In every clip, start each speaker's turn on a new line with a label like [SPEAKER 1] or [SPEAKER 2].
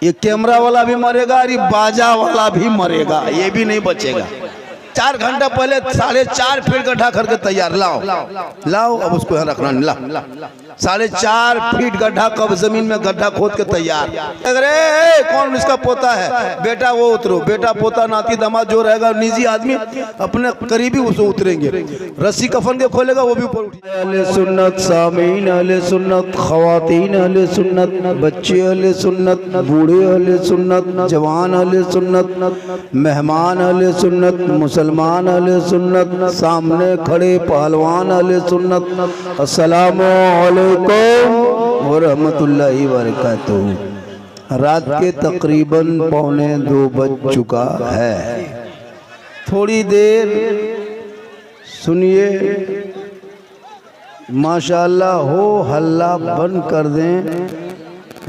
[SPEAKER 1] ये कैमरा वाला भी मरेगा और ये बाजा वाला भी मरेगा, ये भी नहीं बचेगा। 4 घंटा पहले 4.5 फीट गड्ढा करके तैयार, लाओ लाओ, अब उसको यहाँ रखना, ला 4.5 फीट गड्ढा, कब जमीन में गड्ढा खोद के तैयार। अरे कौन इसका पोता है, बेटा वो उतरो, बेटा पोता नाती दामाद जो रहेगा निजी आदमी अपने करीबी उसको उतरेंगे, रस्सी कफन के खोलेगा वो भी ऊपर उठेगा। अहले सुन्नत सामीन, अहले सुन्नत खवातीन, अहले सुन्नत बच्चे, अहले सुन्नत बूढ़े, अहले सुन्नत जवान, अहले सुन्नत मेहमान, अहले सुन्नत मुसलमान, अहले सुन्नत सामने खड़े पहलवान, अहले सुन्नत, अस्सलामु अलैकुम व रहमतुल्लाहि व बरकातुहू। रात के तकरीबन 1:45 बज चुका है। थोड़ी देर सुनिए, माशाअल्लाह हो हल्ला बंद कर दें।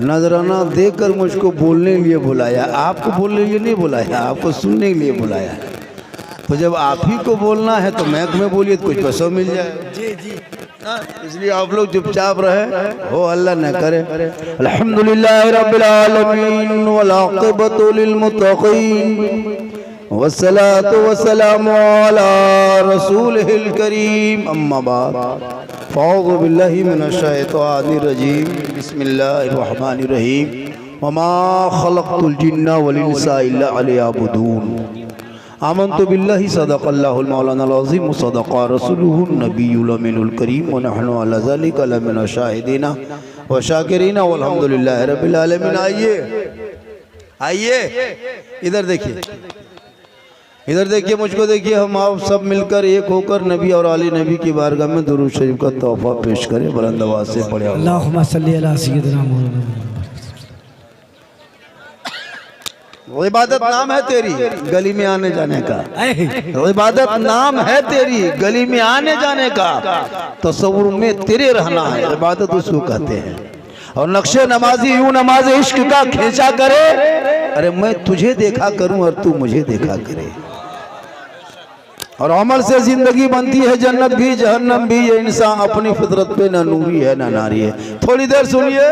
[SPEAKER 1] नजराना देकर मुझको बोलने के लिए बुलाया, आपको बोलने के लिए नहीं बुलाया, आपको सुनने के लिए बुलाया। तो जब आप ही को बोलना है तो मैक में बोलिए तो कुछ पैसा मिल जाए। जी जी, इसलिए आप लोग चुपचाप रहे, हो अल्लाह न करे। अल्हम्दुलिल्लाह रब्बिल आलमीन वल आक़िबतु लिल मुत्तक़ीन वस्सलातु वस्सलामु अला रसूलिहिल करीम, अम्मा बाद, फ़अऊज़ु बिल्लाहि मिनश शैतानिर रजीम, बिस्मिल्लाहिर रहमानिर रहीम। वमा खलक़तुल जिन्ना वल इंसा इल्ला लियअबुदून। आमन्तु बिल्लाहि सदक़ल्लाहुल मौलानाल अज़ीम व सदक़ा रसूलुहुन नबियुल अमीनुल करीम व नहनु अला ज़ालिका लमिन शाहिदीन व शाकिरीन वल्हम्दुलिल्लाहि रब्बिल आलमीन। आइए इधर देखिए, इधर देखिए, मुझको देखिए। हम आप सब मिलकर एक होकर नबी और आली नबी की बारगाह में दुरूद शरीफ का तोहफा पेश करें। बुलंद आवाज़ से पढ़े अल्लाहुम्मा सल्ली अला सय्यिदिना मुहम्मद। इबादत नाम है तेरी गली में आने जाने का, इबादत नाम है तेरी गली में आने जाने का, तसव्वुर में तेरे रहना है, इबादत उसको कहते हैं। और नक्शे नमाजी यूं नमाज इश्क का खींचा करे, अरे मैं तुझे देखा करूं और तू मुझे देखा करे। और अमल से जिंदगी बनती है जन्नत भी जहन्नम भी, ये इंसान अपनी फितरत पे ना नूरी है ना नारी है। थोड़ी देर सुनिए,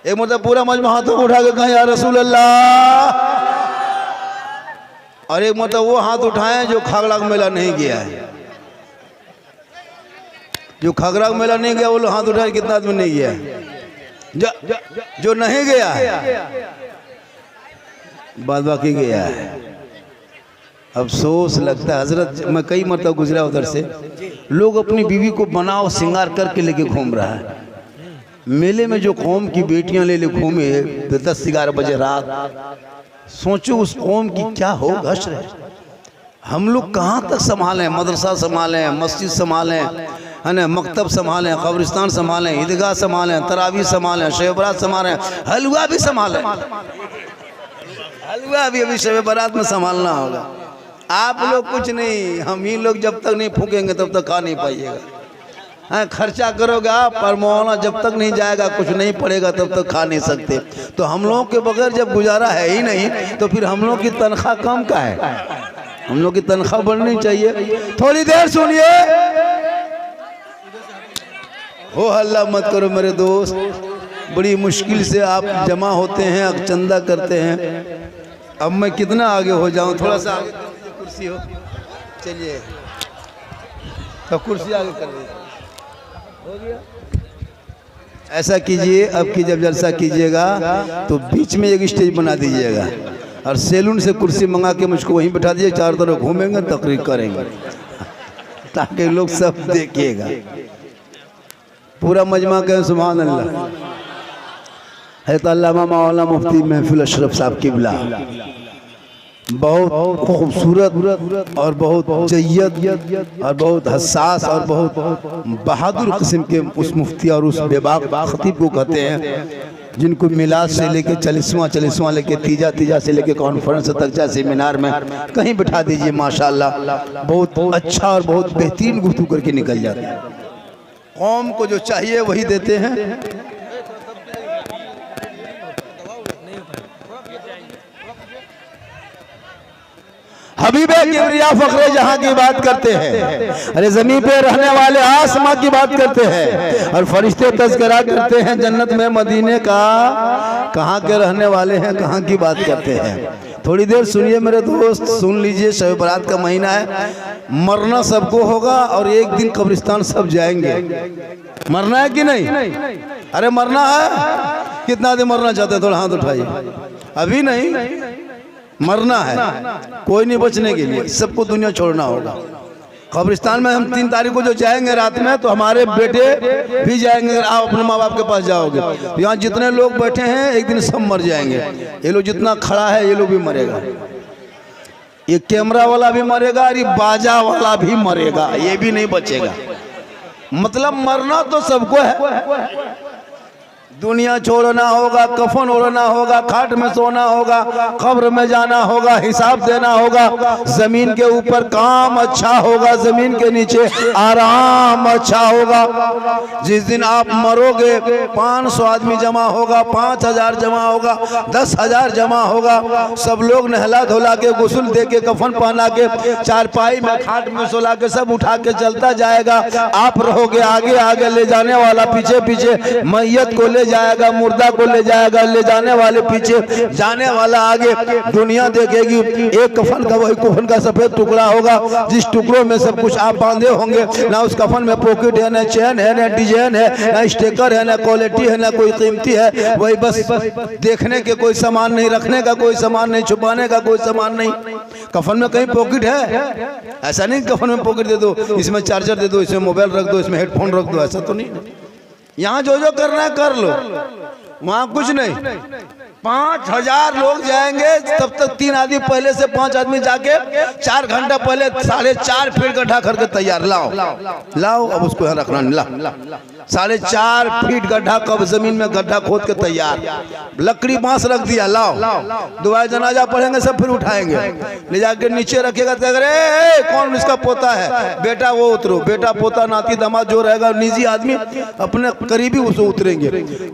[SPEAKER 1] एक मतलब पूरा मजमा हाथों को उठा के कहा या रसूल अल्लाह, और एक मतलब वो हाथ उठाएं जो खागड़ाग मेला नहीं गया है। जो खागड़ाग मेला नहीं गया वो लोग हाथ उठाए, कितना आदमी नहीं गया है? जो नहीं गया है बाद बाकी गया है। अफसोस लगता है हजरत, मैं कई मरतबा गुजरा उधर से, लोग अपनी बीवी को बनाओ श्रृंगार करके लेके घूम रहा है। मेले में जो कौम की बेटियां ले घूमे 10-11 बजे रात, सोचो उस कौम की क्या हो हश्र है। हम लोग कहाँ तक संभालें, मदरसा संभालें, मस्जिद संभालें, है ना, मकतब संभालें, कब्रिस्तान संभालें, ईदगाह संभालें, तरावी संभालें, शब बारात संभालें, हलवा भी संभालें। हलवा भी अभी शब बारात में संभालना होगा। आप लोग कुछ नहीं, हम ही लोग जब तक नहीं फूकेंगे तब तक खा नहीं पाइएगा। खर्चा करोगे आप, पर मौलाना जब तक नहीं जाएगा, कुछ नहीं पड़ेगा, तब तक खा नहीं सकते। तो हम लोगों के बगैर जब गुजारा है ही नहीं, तो फिर हम लोग की तनख्वाह कम का है? हम लोग की तनख्वाह बढ़नी चाहिए। थोड़ी देर सुनिए, हो हल्ला मत करो मेरे दोस्त, बड़ी मुश्किल से आप जमा होते हैं, अब चंदा करते हैं। अब मैं कितना आगे हो जाऊं, थोड़ा सा आगे कुर्सी हो, चलिए तो कुर्सी आगे कर दीजिए, हो गया। ऐसा कीजिए, अब की जब जलसा कीजिएगा तो बीच में एक स्टेज बना दीजिएगा और सैलून से कुर्सी मंगा के मुझको वहीं बैठा दीजिए, चारों तरफ घूमेंगे, तकरीर करेंगे ताकि लोग सब देखिएगा। पूरा मजमा कहें सुभान अल्लाह। हज़रत अल्लामा मौलाना मुफ्ती महफिल अशरफ साहब किबला बहुत खूबसूरत और बहुत जय्यद और बहुत हसास और बहुत बहादुर किस्म के उस मुफ्ती और उस बेबाक खतीब को कहते हैं, जिनको मिलाद से लेके 40वां लेके तीजा से लेके कॉन्फ्रेंस तक चाहे सेमिनार में कहीं बिठा दीजिए, माशाल्लाह बहुत अच्छा और बहुत बेहतरीन गुफ्तगू करके निकल जाते हैं। कौम को जो चाहिए वही देते हैं। हबीब किबरिया फखरे जहां की बात करते हैं, अरे जमीन पे रहने वाले आसमां की बात करते हैं, और फरिश्ते तज़किरा करते हैं जन्नत में मदीने का। कहाँ के रहने वाले हैं, कहाँ की बात करते हैं। थोड़ी देर सुनिए मेरे दोस्त, सुन लीजिए। शब बारात का महीना है, मरना सबको होगा और एक दिन कब्रिस्तान सब जाएंगे। मरना है कि नहीं? अरे मरना है। कितना आदमी मरना चाहते हैं? थोड़ा हाथ उठाइए। अभी नहीं, मरना है। कोई नहीं बचने के लिए, सबको दुनिया छोड़ना होगा। कब्रिस्तान में हम 3 तारीख को जो जाएंगे रात में, तो हमारे बेटे भी जाएंगे। अगर आप अपने माँ बाप के पास जाओगे, तो यहाँ जितने लोग बैठे हैं एक दिन सब मर जाएंगे। ये लोग जितना खड़ा है ये लोग भी मरेगा, ये कैमरा वाला भी मरेगा, और ये बाजा वाला भी मरेगा, ये भी नहीं बचेगा। मतलब मरना तो सबको है। दुनिया छोड़ना होगा, कफन ओढ़ना होगा, खाट में सोना होगा, कब्र में जाना होगा, हिसाब देना होगा। जमीन के ऊपर काम अच्छा होगा, जमीन के नीचे आराम अच्छा होगा। जिस दिन आप मरोगे 500 आदमी जमा होगा, 5000 जमा होगा, 10,000 जमा होगा। सब लोग नहला धोला के, गुस्ल दे के, कफन पहना के, चारपाई में खाट में सोला के सब उठा के चलता जाएगा। आप रहोगे आगे आगे, ले जाने वाला पीछे पीछे। मैयत को ले जाएगा, मुर्दा को ले जाएगा, ले जाने वाले पीछे, जाने वाला आगे। दुनिया देखेगी। एक कफन का, वही कफन का सफेद टुकड़ा होगा, जिस टुकड़ों में सब कुछ आप बांधे होंगे। ना उस कफन में पॉकेट है, ना चैन है, ना डिजाइन है, ना स्टिकर है, ना क्वालिटी है, ना कोई कीमती है। वही बस देखने के कोई सामान नहीं, रखने का कोई सामान नहीं, छुपाने का कोई सामान नहीं। कफन में कहीं पॉकेट है? ऐसा नहीं कफन में पॉकेट दे दो, इसमें चार्जर दे दो, इसमें मोबाइल रख दो, इसमें हेडफोन रख दो, ऐसा तो नहीं। यहाँ जो जो करना है कर लो, वहाँ कुछ नहीं। 5000 लोग जाएंगे, तब तक 3 आदमी पहले से 5 आदमी जाके 4 घंटा पहले 4.5 फीट गड्ढा करके तैयार। लाओ अब उसको यहाँ रखना। ला 4.5 फीट गड्ढा, कब जमीन में गड्ढा खोद के तैयार। लकड़ी बांस रख दिया, लाओ। दुआ जनाजा पढ़ेंगे सब, फिर उठाएंगे, ले जाके नीचे रखेगा। कौन इसका पोता है? बेटा वो उतरो, बेटा पोता नाती दामाद जो रहेगा, निजी आदमी अपने करीबी उसको उतरेंगे।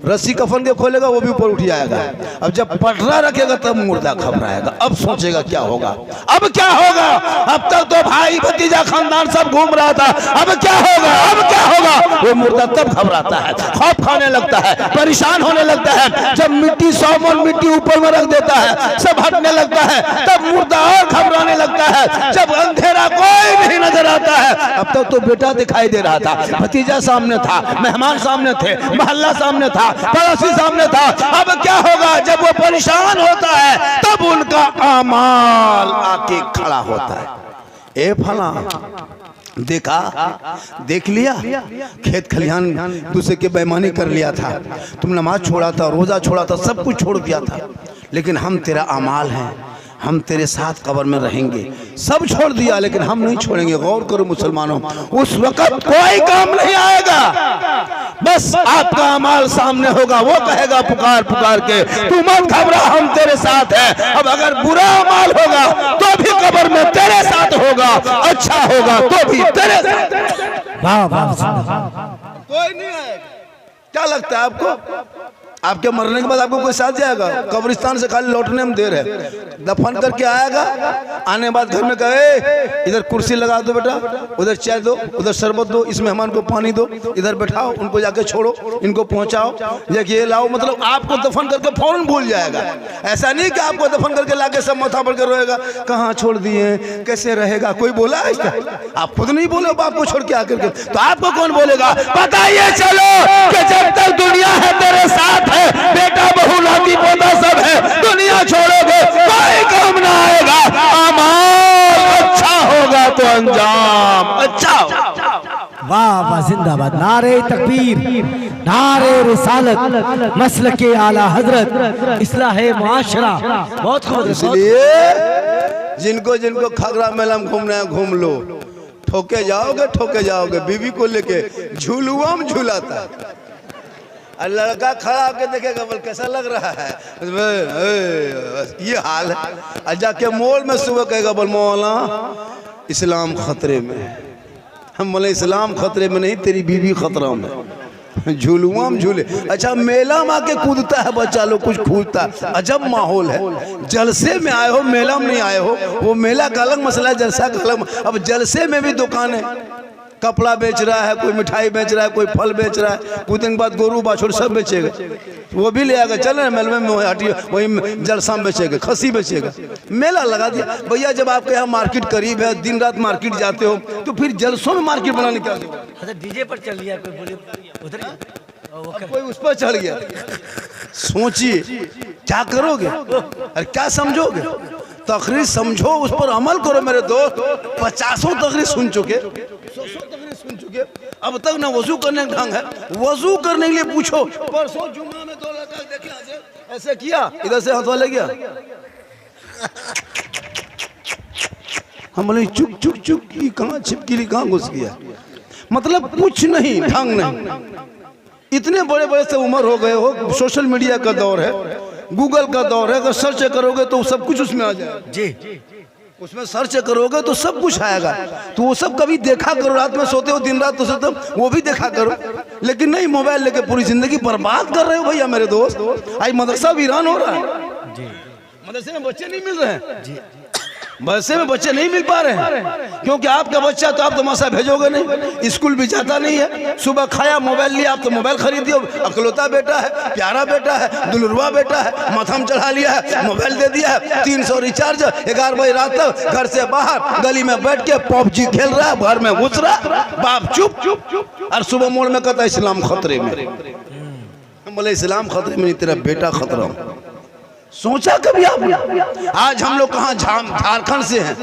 [SPEAKER 1] रस्सी कफन के खोलेगा, वो भी ऊपर उठ जाएगा। अब जब पटरा रखेगा तब मुर्दा घबराएगा। अब सोचेगा क्या होगा, अब क्या होगा। अब तक तो भाई भतीजा खानदान सब घूम रहा था, अब क्या होगा, अब क्या होगा। वो मुर्दा तब घबराता है, खौफ खाने लगता है, परेशान होने लगता है। जब मिट्टी 100 मन मिट्टी ऊपर में रख देता है, सब हटने लगता है, तब मुर्दा और घबराने लगता है। जब अंधेरा कोई नहीं नजर आता है, अब तक तो बेटा दिखाई दे रहा था, भतीजा सामने था, मेहमान सामने थे, मोहल्ला सामने था, पड़ोसी सामने था। अब क्या होगा। जब वो परेशान होता है, तब उनका आमाल आके खड़ा होता है। ए फला देखा, देख लिया, खेत खलिहान दूसरे के बेईमानी कर लिया था, तुम नमाज छोड़ा था, रोजा छोड़ा था, सब कुछ छोड़ दिया था, लेकिन हम तेरा अमाल हैं, हम तेरे साथ कब्र में रहेंगे। सब छोड़ दिया, लेकिन हम नहीं छोड़ेंगे। गौर करो मुसलमानों, उस वक्त कोई काम नहीं आएगा, बस आपका अमाल सामने होगा। वो कहेगा पुकार पुकार के, तू मत घबरा, हम तेरे साथ हैं। अब अगर बुरा अमाल होगा तो भी कब्र में तेरे साथ होगा, अच्छा होगा तो भी तेरे साथ। कोई नहीं आएगा। क्या लगता है आपको? आपके मरने के बाद आपको कोई साथ जाएगा? कब्रिस्तान से खाली लौटने में देर है, दफन करके आएगा, आने बाद घर में कहे इधर कुर्सी लगा दो बेटा, उधर चाय दो, उधर शरबत दो, इस मेहमान को पानी दो, इधर बैठाओ, उनको जाके छोड़ो, इनको पहुंचाओ, ये लाओ। मतलब आपको दफन करके फौरन भूल जाएगा। ऐसा नहीं कि आपको दफन करके लाके सब माथा पड़ कर रोएगा, कहाँ छोड़ दिए, कैसे रहेगा। कोई बोला है क्या? आप खुद नहीं बोले बाप को छोड़ के आकर के, तो आपको कौन बोलेगा? बताइए चलो कि जब तक दुनिया है तेरे साथ है, बेटा बहू नाती पोता सब है, दुनिया छोड़ोगे कोई काम ना आएगा। अमाल अच्छा होगा तो अंजाम अच्छा होगा।
[SPEAKER 2] वाह वाह, जिंदाबाद। नारे तकबीर, नारे रिसालत, मसलके आला हजरत, इस्लाहे मुआशरा। बहुत खूब।
[SPEAKER 1] इसलिए जिनको जिनको खगरा मेला में घूमना है घूम लो, ठोके जाओगे। बीवी को लेके झूलुआ में झूलाता है, लड़का खड़ा होकर देखेगा, बोल कैसा लग रहा है, ये हाल है। और जाके मोल में सुबह कहेगा, बोल मौला इस्लाम खतरे में। हम बोले इस्लाम खतरे में नहीं, तेरी बीवी खतरा में। झूलुआ में झूले। अच्छा मेला में आके कूदता है बच्चा लोग, कुछ कूदता है, अजब माहौल है। जलसे में आए हो, मेला में नहीं आए हो। वो मेला का अलग मसला है, जलसा का अलग। अब जलसे में भी दुकानें, कपड़ा बेच रहा है, कोई मिठाई बेच रहा है, कोई फल बेच रहा है, कुछ दिन बाद गोरू बाछुर सब बेचेगा, वो भी ले आएगा। चल रहे मेलवे में हटिए, वही जलसा में बेचेगा, खसी बेचेगा। मेला लगा दिया भैया। जब आपके यहाँ मार्केट करीब है, दिन रात मार्केट जाते हो, तो फिर जलसों में मार्केट बनाने क्या जरूरत?
[SPEAKER 2] अच्छा डीजे पर चल लिया कोई, बोले उधर
[SPEAKER 1] कोई उस पर चढ़ गया। सोचिए क्या करोगे, अरे क्या समझोगे? तकरीर समझो, उस पर अमल करो मेरे दोस्त। 50 तकरीर सुन चुके, 100 तकरीर सुन चुके, अब तक ना वजू करने का ढंग है। वजू करने के लिए पूछो, परसों जुम्मा में 2 लड़का देखे ऐसे किया, इधर से हाथ ले गया। हम बोले चुक चुक चुक की कहाँ छिपकली कहाँ घुस गया, मतलब कुछ नहीं, ढंग नहीं। इतने बड़े बड़े से उम्र हो गए हो, सोशल मीडिया का दौर है, गूगल का दौर है, अगर सर्च करोगे तो सब कुछ उसमें आ जाएगा।
[SPEAKER 2] जी
[SPEAKER 1] उसमें सर्च करोगे तो सब कुछ आएगा। तो वो सब कभी देखा करो, रात में सोते हो दिन रात तो सोते हो, वो भी देखा करो। लेकिन नहीं, मोबाइल लेके पूरी जिंदगी बर्बाद कर रहे हो भैया मेरे दोस्त। आज मदरसा वीरान हो रहा है जी, मदरसे में बच्चे नहीं मिल रहे हैं जी, मदरसे में बच्चे नहीं मिल पा रहे हैं, क्योंकि आपका बच्चा तो आप तो मसा भेजोगे नहीं, स्कूल भी जाता नहीं है। सुबह खाया, मोबाइल लिया, आप तो मोबाइल खरीद दियो। अकलौता बेटा है, प्यारा बेटा है, दुलरुआ बेटा है, माथा में चढ़ा लिया है, मोबाइल दे दिया है, 300 रिचार्ज, 11 बजे रात तक घर से बाहर गली में बैठ के पबजी खेल रहा है, घर में घुस रहा, बाप चुप चुप। और सुबह मोड़ में कहता है इस्लाम खतरे में। हम बोले इस्लाम खतरे में नहीं, तेरा बेटा खतरा। सोचा कभी आपने? आज हम लोग कहाँ, झारखंड से हैं,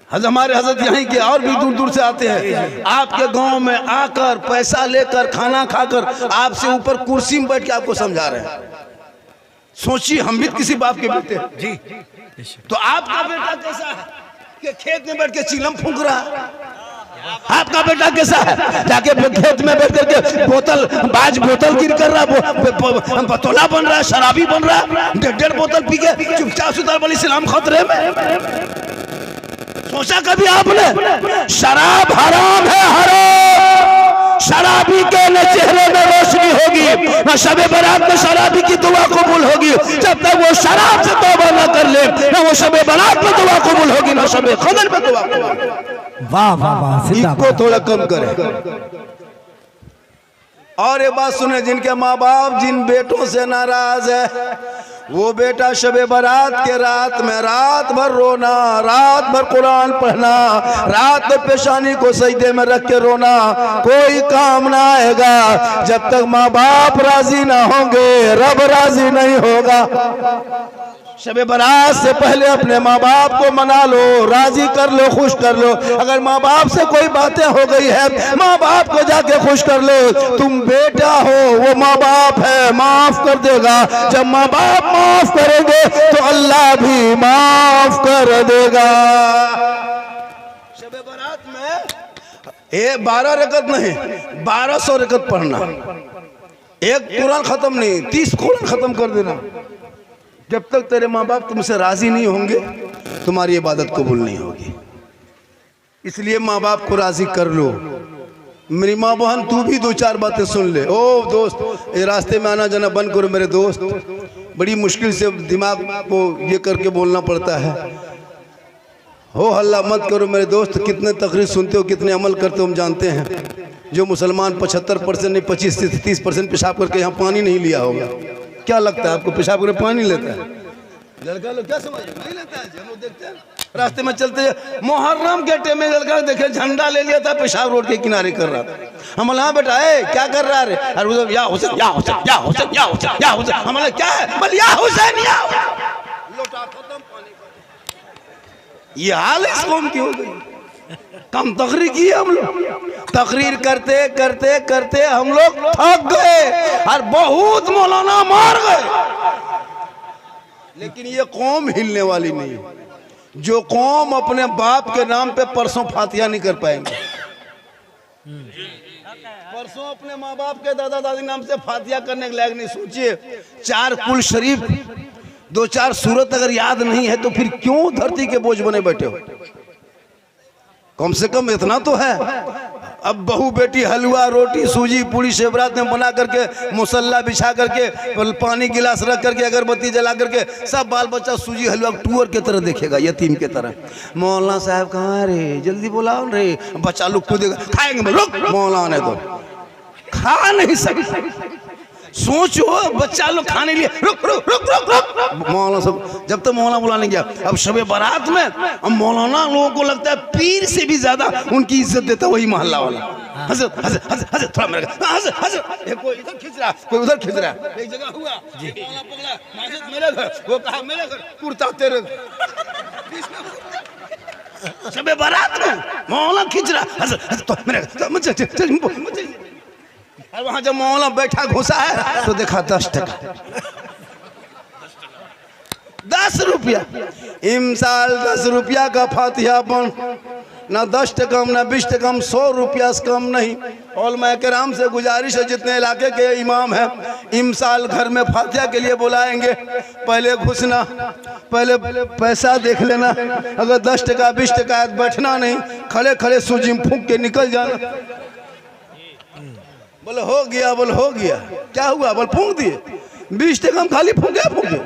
[SPEAKER 1] हमारे हजरत यहीं के और भी दूर दूर से आते हैं। आपके गांव में आकर पैसा लेकर खाना खाकर आपसे ऊपर कुर्सी में बैठ के आपको समझा रहे हैं। सोचिए, हम भी किसी बाप के बेटे जी, तो आपका बेटा कैसा है कि खेत में बैठ के चिलम फूंक रहा है? आपका बेटा कैसा है जाके खेत में बैठ करके बोतल गिर कर रहा, बतौला बन रहा है, शराबी बन रहा है, 1.5 बोतल पी के चुपचाप सुधार वाली इस्लाम खतरे में। सोचा कभी आपने? शराब हराम है, हराम। शराबी के न चेहरे में रोशनी होगी, न शबे बारात में शराबी की दुआ कबूल होगी। जब तक वो शराब से तौबा न कर ले, न वो शबे बारात में दुआ कबूल होगी, न शबे कदर में दुआ कबूल।
[SPEAKER 2] वाह वाह वाह,
[SPEAKER 1] इसको थोड़ा कम करें। और ये बात सुने, जिनके माँ बाप जिन बेटों से नाराज है, वो बेटा शबे बारात के रात में रात भर रोना, रात भर कुरान पढ़ना, रात में पेशानी को सजदे में रख के रोना, कोई काम ना आएगा। जब तक माँ बाप राजी ना होंगे, रब राजी नहीं होगा। शबे बारात से पहले अपने माँ बाप को मना लो, राजी कर लो, खुश कर लो। अगर माँ बाप से कोई बातें हो गई है, माँ बाप को जाके खुश कर लो। तुम बेटा हो, वो माँ बाप है, माफ कर देगा। जब माँ बाप माफ करेंगे तो अल्लाह भी माफ कर देगा। शबे बारात में 12 रकत नहीं, 1200 रकत पढ़ना, एक कुरान खत्म नहीं, 30 कुरान खत्म कर देना। जब तक तेरे माँ बाप तुमसे राजी नहीं होंगे, तुम्हारी इबादत कबूल नहीं होगी। इसलिए माँ बाप को राजी कर लो। मेरी माँ बहन, तू भी 2-4 बातें सुन ले। ओ दोस्त, ये रास्ते में आना जाना बंद करो मेरे दोस्त। बड़ी मुश्किल से दिमाग को ये करके बोलना पड़ता है। हो हल्ला मत करो मेरे दोस्त। कितने तकरीर सुनते हो, कितने अमल करते हो हम जानते हैं। जो मुसलमान 75% नहीं 25 से 30% पेशाब करके यहाँ पानी नहीं लिया होगा। क्या लगता है आपको, पेशाब करके पानी लेता है? लड़का लोग क्या समझ नहीं लेता है। हम लोग देखते हैं रास्ते में चलते, मुहर्रम के टाइम में लड़का देखे झंडा ले लिया था, पेशाब रोड के किनारे कर रहा था। हम बोले हाँ बेटा, क्या कर रहा है? अरे उधर या हुसैन या हुसैन या हुसैन या हुसैन या हुसैन। हम बोले क्या है? बोले या हुसैन या लोटा खत्म पानी का। ये हाल इस कौम की हो गई। कम तकरीर की हम लोग, तकरीर करते करते करते हम लोग थक गए और बहुत मौलाना मार गए। लेकिन ये कौम हिलने वाली नहीं। जो कौम अपने बाप के नाम पे परसों फातिहा नहीं कर पाएंगे, परसों अपने माँ बाप के दादा दादी नाम से फातिहा करने के लायक नहीं। सोचिए, 4 कुल शरीफ, 2-4 सूरत अगर याद नहीं है तो फिर क्यों धरती के बोझ बने बैठे हो? कम से कम इतना तो है। अब बहू बेटी हलवा रोटी सूजी पूरी शेवरात में बना करके मुसल्ला बिछा करके पानी गिलास रख करके अगरबत्ती जला करके सब बाल बच्चा सूजी हलवा टूअर की तरह देखेगा, यतीम के तरह। मौलाना साहब कहाँ रे, जल्दी बुलाओ रे। बच्चा लोग कूदेगा, खाएंगे रुक, मौलाना ने तो खा नहीं सकते। सोचो बच्चा लोग खाने लिए रुक रुक रुक रुक रुक, मौलाना सब जब तक मौलाना बुलाने गया। अब शबे बारात में अब मौलाना लोगों को लगता है पीर से भी ज्यादा उनकी इज्जत देता वही मोहल्ला वाला। हजरत हजरत हजरत हजरत थोड़ा मेरे हजरत हजरत, कोई इधर खींच रहा कोई उधर खींच रहा। एक जगह हुआ मौलाना पगला हजरत मेरे घर, वो कहा मेरे घर, कुर्ता तेरे घर। शबे बारात में मौलाना खींच रहा हजरत हजरत मेरे घर। और वहां जब मौलाना बैठा घुसा है तो देखा 10 टका 10 रुपया। इमसाल 10 रुपया का फातिहा बन, ना 10 टका ना 20 टका, 100 रुपया से कम नहीं। उलमा किराम से गुजारिश है जितने इलाके के इमाम हैं, इमसाल घर में फातिहा के लिए बुलाएंगे, पहले घुसना, पहले पैसा देख लेना। अगर 10 टका 20 टका बैठना नहीं, खड़े खड़े सूजी में फूंक के निकल जाना। बोले हो गया, बोले हो गया, क्या हुआ, बोले फूंक दिए। 20 टका हम खाली फूंके।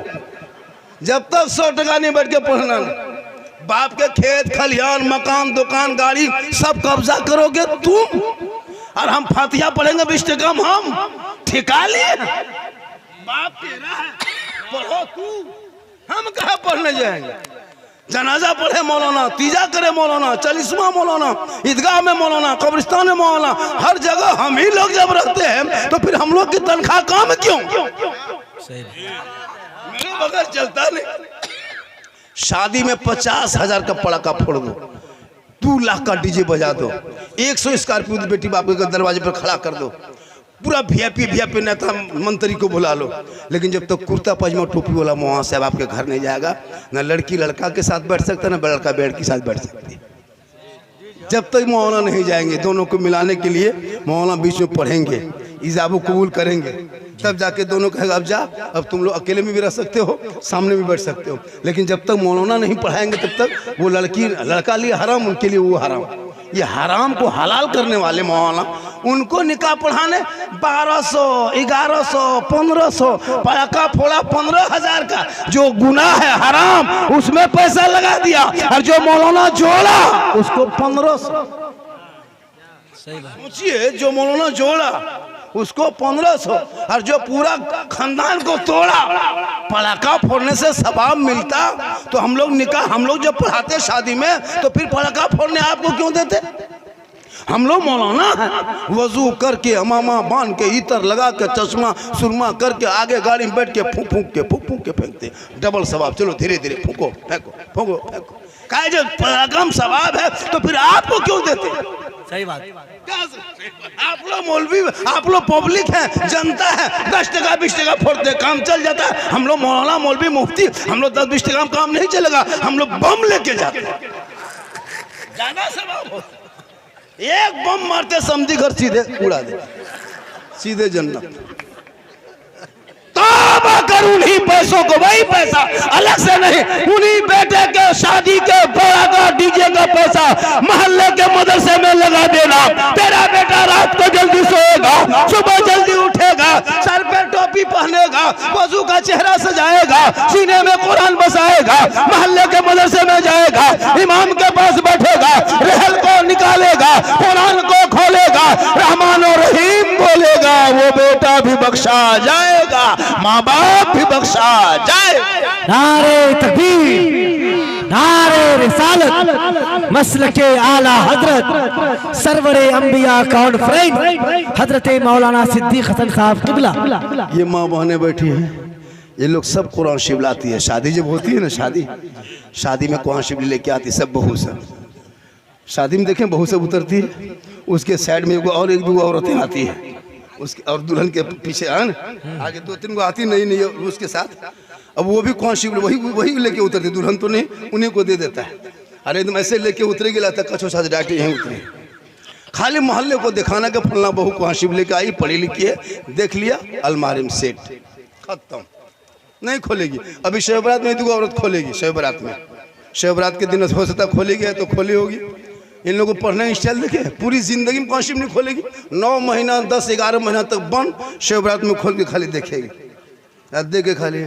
[SPEAKER 1] जब तक 100 टका नहीं बैठ के पढ़ना, बाप के खेत खलिहान मकान दुकान गाड़ी सब कब्जा करोगे तुम, और हम फातिहा पढ़ेंगे 20 टका हम ठिका लिए। बाप तेरा है, पढ़ो तू, हम कहाँ पढ़ने जाएंगे। जनाजा पढ़े मौलाना, तीजा करे मौलाना, 40वां मौलाना, ईदगाह में मौलाना, कब्रिस्तान में मौलाना, हर जगह हम ही लोग जब रहते हैं तो फिर हम लोग की तनख्वाह कम क्यों? मेरे बगैर चलता नहीं। शादी में 50,000 का पड़ाका फोड़ दो, 2 लाख का डीजे बजा दो, 100 स्कॉर्पियो बेटी बाप के दरवाजे पर खड़ा कर दो, पूरा वीआईपी नेता मंत्री को बुला लो, लेकिन जब तक कुर्ता पजामा टोपी वाला मौलाना साहब आपके घर नहीं जाएगा, ना लड़की लड़का के साथ बैठ सकता, ना लड़का बेड़ के साथ बैठ सकती। जब तक मौलाना नहीं जाएंगे, दोनों को मिलाने के लिए मौलाना बीच में पढ़ेंगे, इजाबो कबूल करेंगे, तब जाके दोनों कहेगा अब जा, अब तुम लोग अकेले में भी रह सकते हो, सामने भी बैठ सकते हो। लेकिन जब तक मौलाना नहीं पढ़ाएंगे तब तक वो लड़का लिए हराम, उनके लिए वो हराम। ये हराम को हलाल करने वाले मौलाना, उनको निकाह पढ़ाने 1200 1100 1500 पड़ाका फोड़ा 15,000 का, जो गुनाह है हराम उसमें पैसा लगा दिया, और जो मौलाना जोड़ा उसको 1500। सोचिए, जो मौलाना जोड़ा उसको 1500, और जो पूरा खानदान को तोड़ा, पड़ाका फोड़ने से सवाब मिलता। तो हम लोग निकाह, हम लोग जब पढ़ाते शादी में तो फिर पड़ाका फोड़ने आपको क्यों देते? हम लोग मौलाना हैं, वजू करके अमामा बांध के इतर लगा के चश्मा सुरमा करके आगे गाड़ी में बैठ के फूंक फूंक के फेंकते, डबल सवाब। चलो धीरे धीरे फूंको फेंको फूंको फेंको, कहे जब कम सवाब है तो फिर आपको क्यों देते?
[SPEAKER 2] सही बात।
[SPEAKER 1] आप लोग मौलवी, आप लोग पब्लिक हैं, जनता है, 10 टका 20 टका फोड़ते काम चल जाता है। हम लोग मौलाना मौलवी मुफ्ती, हम लोग 10-20 टका में काम नहीं चलेगा, हम लोग बम लेके जाते हैं, ज्यादा सवाब होता। एक बम मारते समझी घर सीधे उड़ा दे, सीधे जन्नत। तौबा कर उन्हीं पैसों को, वही पैसा अलग से नहीं, उन्हीं बेटे के शादी के बड़ा का डीजे का पैसा मोहल्ले के मदरसे में लगा देना। तेरा बेटा रात को जल्दी सोएगा, सुबह जल्दी उठेगा, सर पे टोपी पहनेगा, वजू का चेहरा सजाएगा, सीने में कुरान बसाएगा, मोहल्ले के मदरसे में जाएगा, इमाम के पास बैठेगा, रहल को निकालेगा, कुरान को खोलेगा, रहमान और रहीम बोलेगा, वो बेटा भी बख्शा जाएगा, माँ बाप भी बख्शा जाए।
[SPEAKER 2] नारे तकबीर, नारे रिसालत, मसलके आला हजरत सरवरे अंबिया कॉन्फ्रेंस हजरत मौलाना सिद्दीक हसन साहब किबला।
[SPEAKER 1] ये माँ बहनें बैठी हैं, ये लोग सब कुरान शिव लाती है। शादी जब होती है ना, शादी में कुरान शिव लेके आती है सब बहू सब। शादी में देखें बहू सब उतरती है, उसके साइड में और एक दो औरतें आती है, उसके और दुल्हन के पीछे आगे 2-3 आती नहीं उसके साथ। अब वो भी कौन शिव वही लेके उतरते, दुल्हन तो नहीं, उन्हीं को दे देता है। अरे एकदम ऐसे लेके उतरेगी, लगता कछो साथ डाटे यहीं उतरे, खाली मोहल्ले को दिखाना कि फलना बहू कहाँ शिव लेके आई, पढ़ी लिखी है, देख लिया, अलमारी में सेट, खत्म, नहीं खोलेगी। अभी शब बारात में 2 औरत खोलेगी, शब बारात के दिन हो सकता खोलेगी, तो खोली होगी, इन लोगों को पढ़ने का स्टाइल देखे, पूरी जिंदगी में कॉन्शिप नहीं खोलेगी, 9 महीना 10-11 महीना तक बंद, शिवरात में खोल के खाली देखेगी, देख के खाली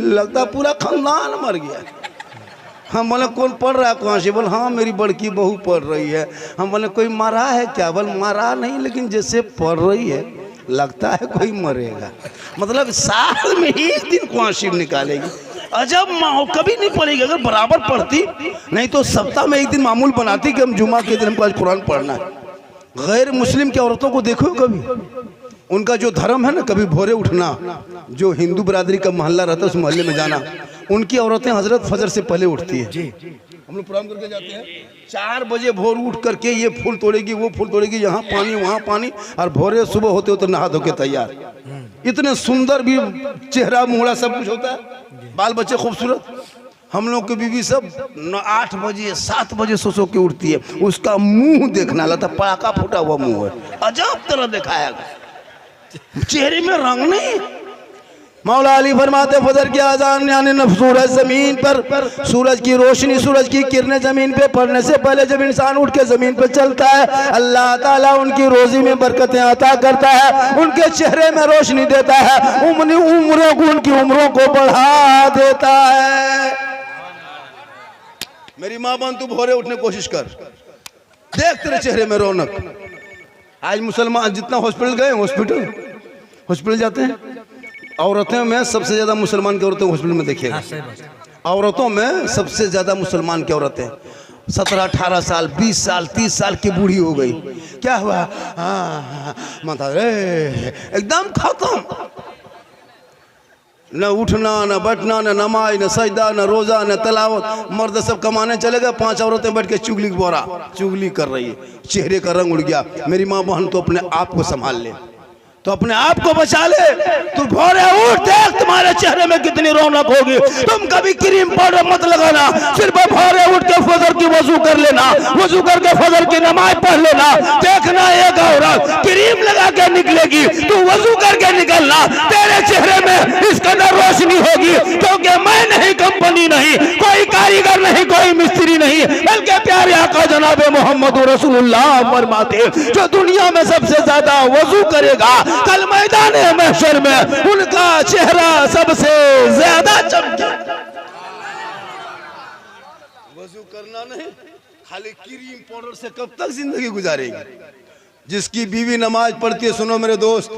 [SPEAKER 1] लगता पूरा खानदान मर गया। हम बोले कौन पढ़ रहा है कहाँ से? बोल हाँ मेरी बड़की बहू पढ़ रही है। हम बोले कोई मरा है क्या? बोल मरा नहीं, लेकिन जैसे पढ़ रही है लगता है कोई मरेगा। मतलब साल में एक दिन कुआंशिब निकालेगी। अजब माहौल, कभी नहीं पढ़ेगी। अगर बराबर पढ़ती, नहीं तो सप्ताह में एक दिन मामूल बनाती कि हम जुमा के दिन हमको आज कुरान पढ़ना है। गैर मुस्लिम की औरतों को देखो कभी, उनका जो धर्म है ना, कभी भोरे उठना, जो हिंदू बरादरी का मोहल्ला रहता है उस मोहल्ले में जाना, उनकी औरतें हजरत फजर से पहले उठती है। हम लोग प्रोग्राम करके जाते हैं, 4 बजे भोर उठ करके ये फूल तोड़ेगी, वो फूल तोड़ेगी, यहाँ पानी वहाँ पानी, और भोरे सुबह होते होते नहा धो के तैयार। इतने सुंदर भी चेहरा मुहरा सब कुछ होता है, बाल बच्चे खूबसूरत। हम लोग की बीवी सब 8 बजे 7 बजे सो के उठती है। उसका मुंह देखना लगता पड़ाका फूटा हुआ मुंह है, अजब तरह दिखाया, चेहरे में रंग नहीं। मौला अली फरमाते फजर की अजान यानी सूरज जमीन पर, सूरज की रोशनी, सूरज की किरणें जमीन पे पड़ने से पहले जब इंसान उठ के जमीन पे चलता है, अल्लाह ताला उनकी रोजी में बरकतें अता करता है, उनके चेहरे में रोशनी देता है, उम्रों को, उनकी उम्रों को बढ़ा देता है। मेरी माँ बहन तू भोरे उठने की कोशिश कर, देख तेरे चेहरे में रौनक। आज मुसलमान जितना हॉस्पिटल जाते हैं, औरतों में सबसे ज्यादा मुसलमान की औरतें हॉस्पिटल में देखिएगा। औरतों में सबसे ज्यादा मुसलमान की औरतें 17-18 साल 20 साल 30 साल की बूढ़ी हो गई। क्या हुआ? माता रे एकदम खत्म, न उठना न बैठना न नमाज न सजदा न रोजा न तलावत। मर्द सब कमाने चले गए, 5 औरतें बैठ के चुगली कर रही है, चेहरे का रंग उड़ गया। मेरी माँ बहन तो अपने आप को संभाल ले, तो अपने आप को बचा ले। तू भोरे उठ, देख तुम्हारे चेहरे में कितनी रौनक होगी। तुम कभी क्रीम पाउडर मत लगाना, सिर्फ भोरे उठ के फजर की वजू कर लेना, वजू करके फजर की नमाज पढ़ लेना। देखना एक औरत क्रीम लगा के निकलेगी, तू वजू करके निकलना, तेरे चेहरे में इस कदर रोशनी होगी। क्योंकि मैं नहीं, कंपनी नहीं, कोई कारीगर नहीं, कोई मिस्त्री नहीं, बल्कि प्यारे आका जनाब मोहम्मद रसूलुल्लाह फरमाते जो दुनिया में सबसे ज्यादा वजू करेगा, कल मैदान महशर में उनका चेहरा सबसे ज्यादा चमके। वजू करना नहीं, खाली क्रीम पाउडर से कब तक जिंदगी गुजारेगी? जिसकी बीवी नमाज पढ़ती है, सुनो मेरे दोस्त,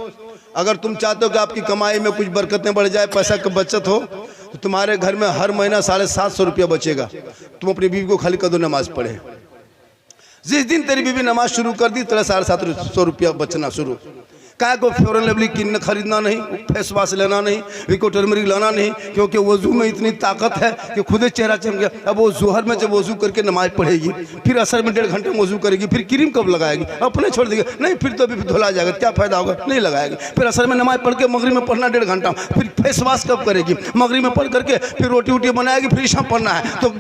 [SPEAKER 1] अगर तुम चाहते हो कि आपकी कमाई में कुछ बरकतें बढ़ जाए, पैसा की बचत हो, तो तुम्हारे घर में हर महीना 750 रुपया बचेगा। तुम अपनी बीवी को खाली कदो नमाज पढ़े। जिस दिन तेरी बीवी नमाज शुरू कर दी, तेरा 750 रुपया बचना शुरू। क्या को फेयर लवली किन खरीदना नहीं, फेस वाश लेना नहीं, विको टर्मरिक लाना नहीं, क्योंकि वजू में इतनी ताकत है कि खुद ही चेहरा चमक गया। अब वो जोहर में जब वजू करके नमाज पढ़ेगी, फिर असर में 1.5 घंटे में वजू करेगी, फिर क्रीम कब लगाएगी? अपने छोड़ देगी, नहीं फिर तो अभी धुला जाएगा, क्या फायदा होगा, नहीं लगाएगी। फिर असर में नमाज पढ़ के मगरिब में पढ़ना 1.5 घंटा, फिर फेस वाश कब करेगी? मगरिब में पढ़ करके फिर रोटी वोटी बनाएगी, फिर ईशा पढ़ना है तो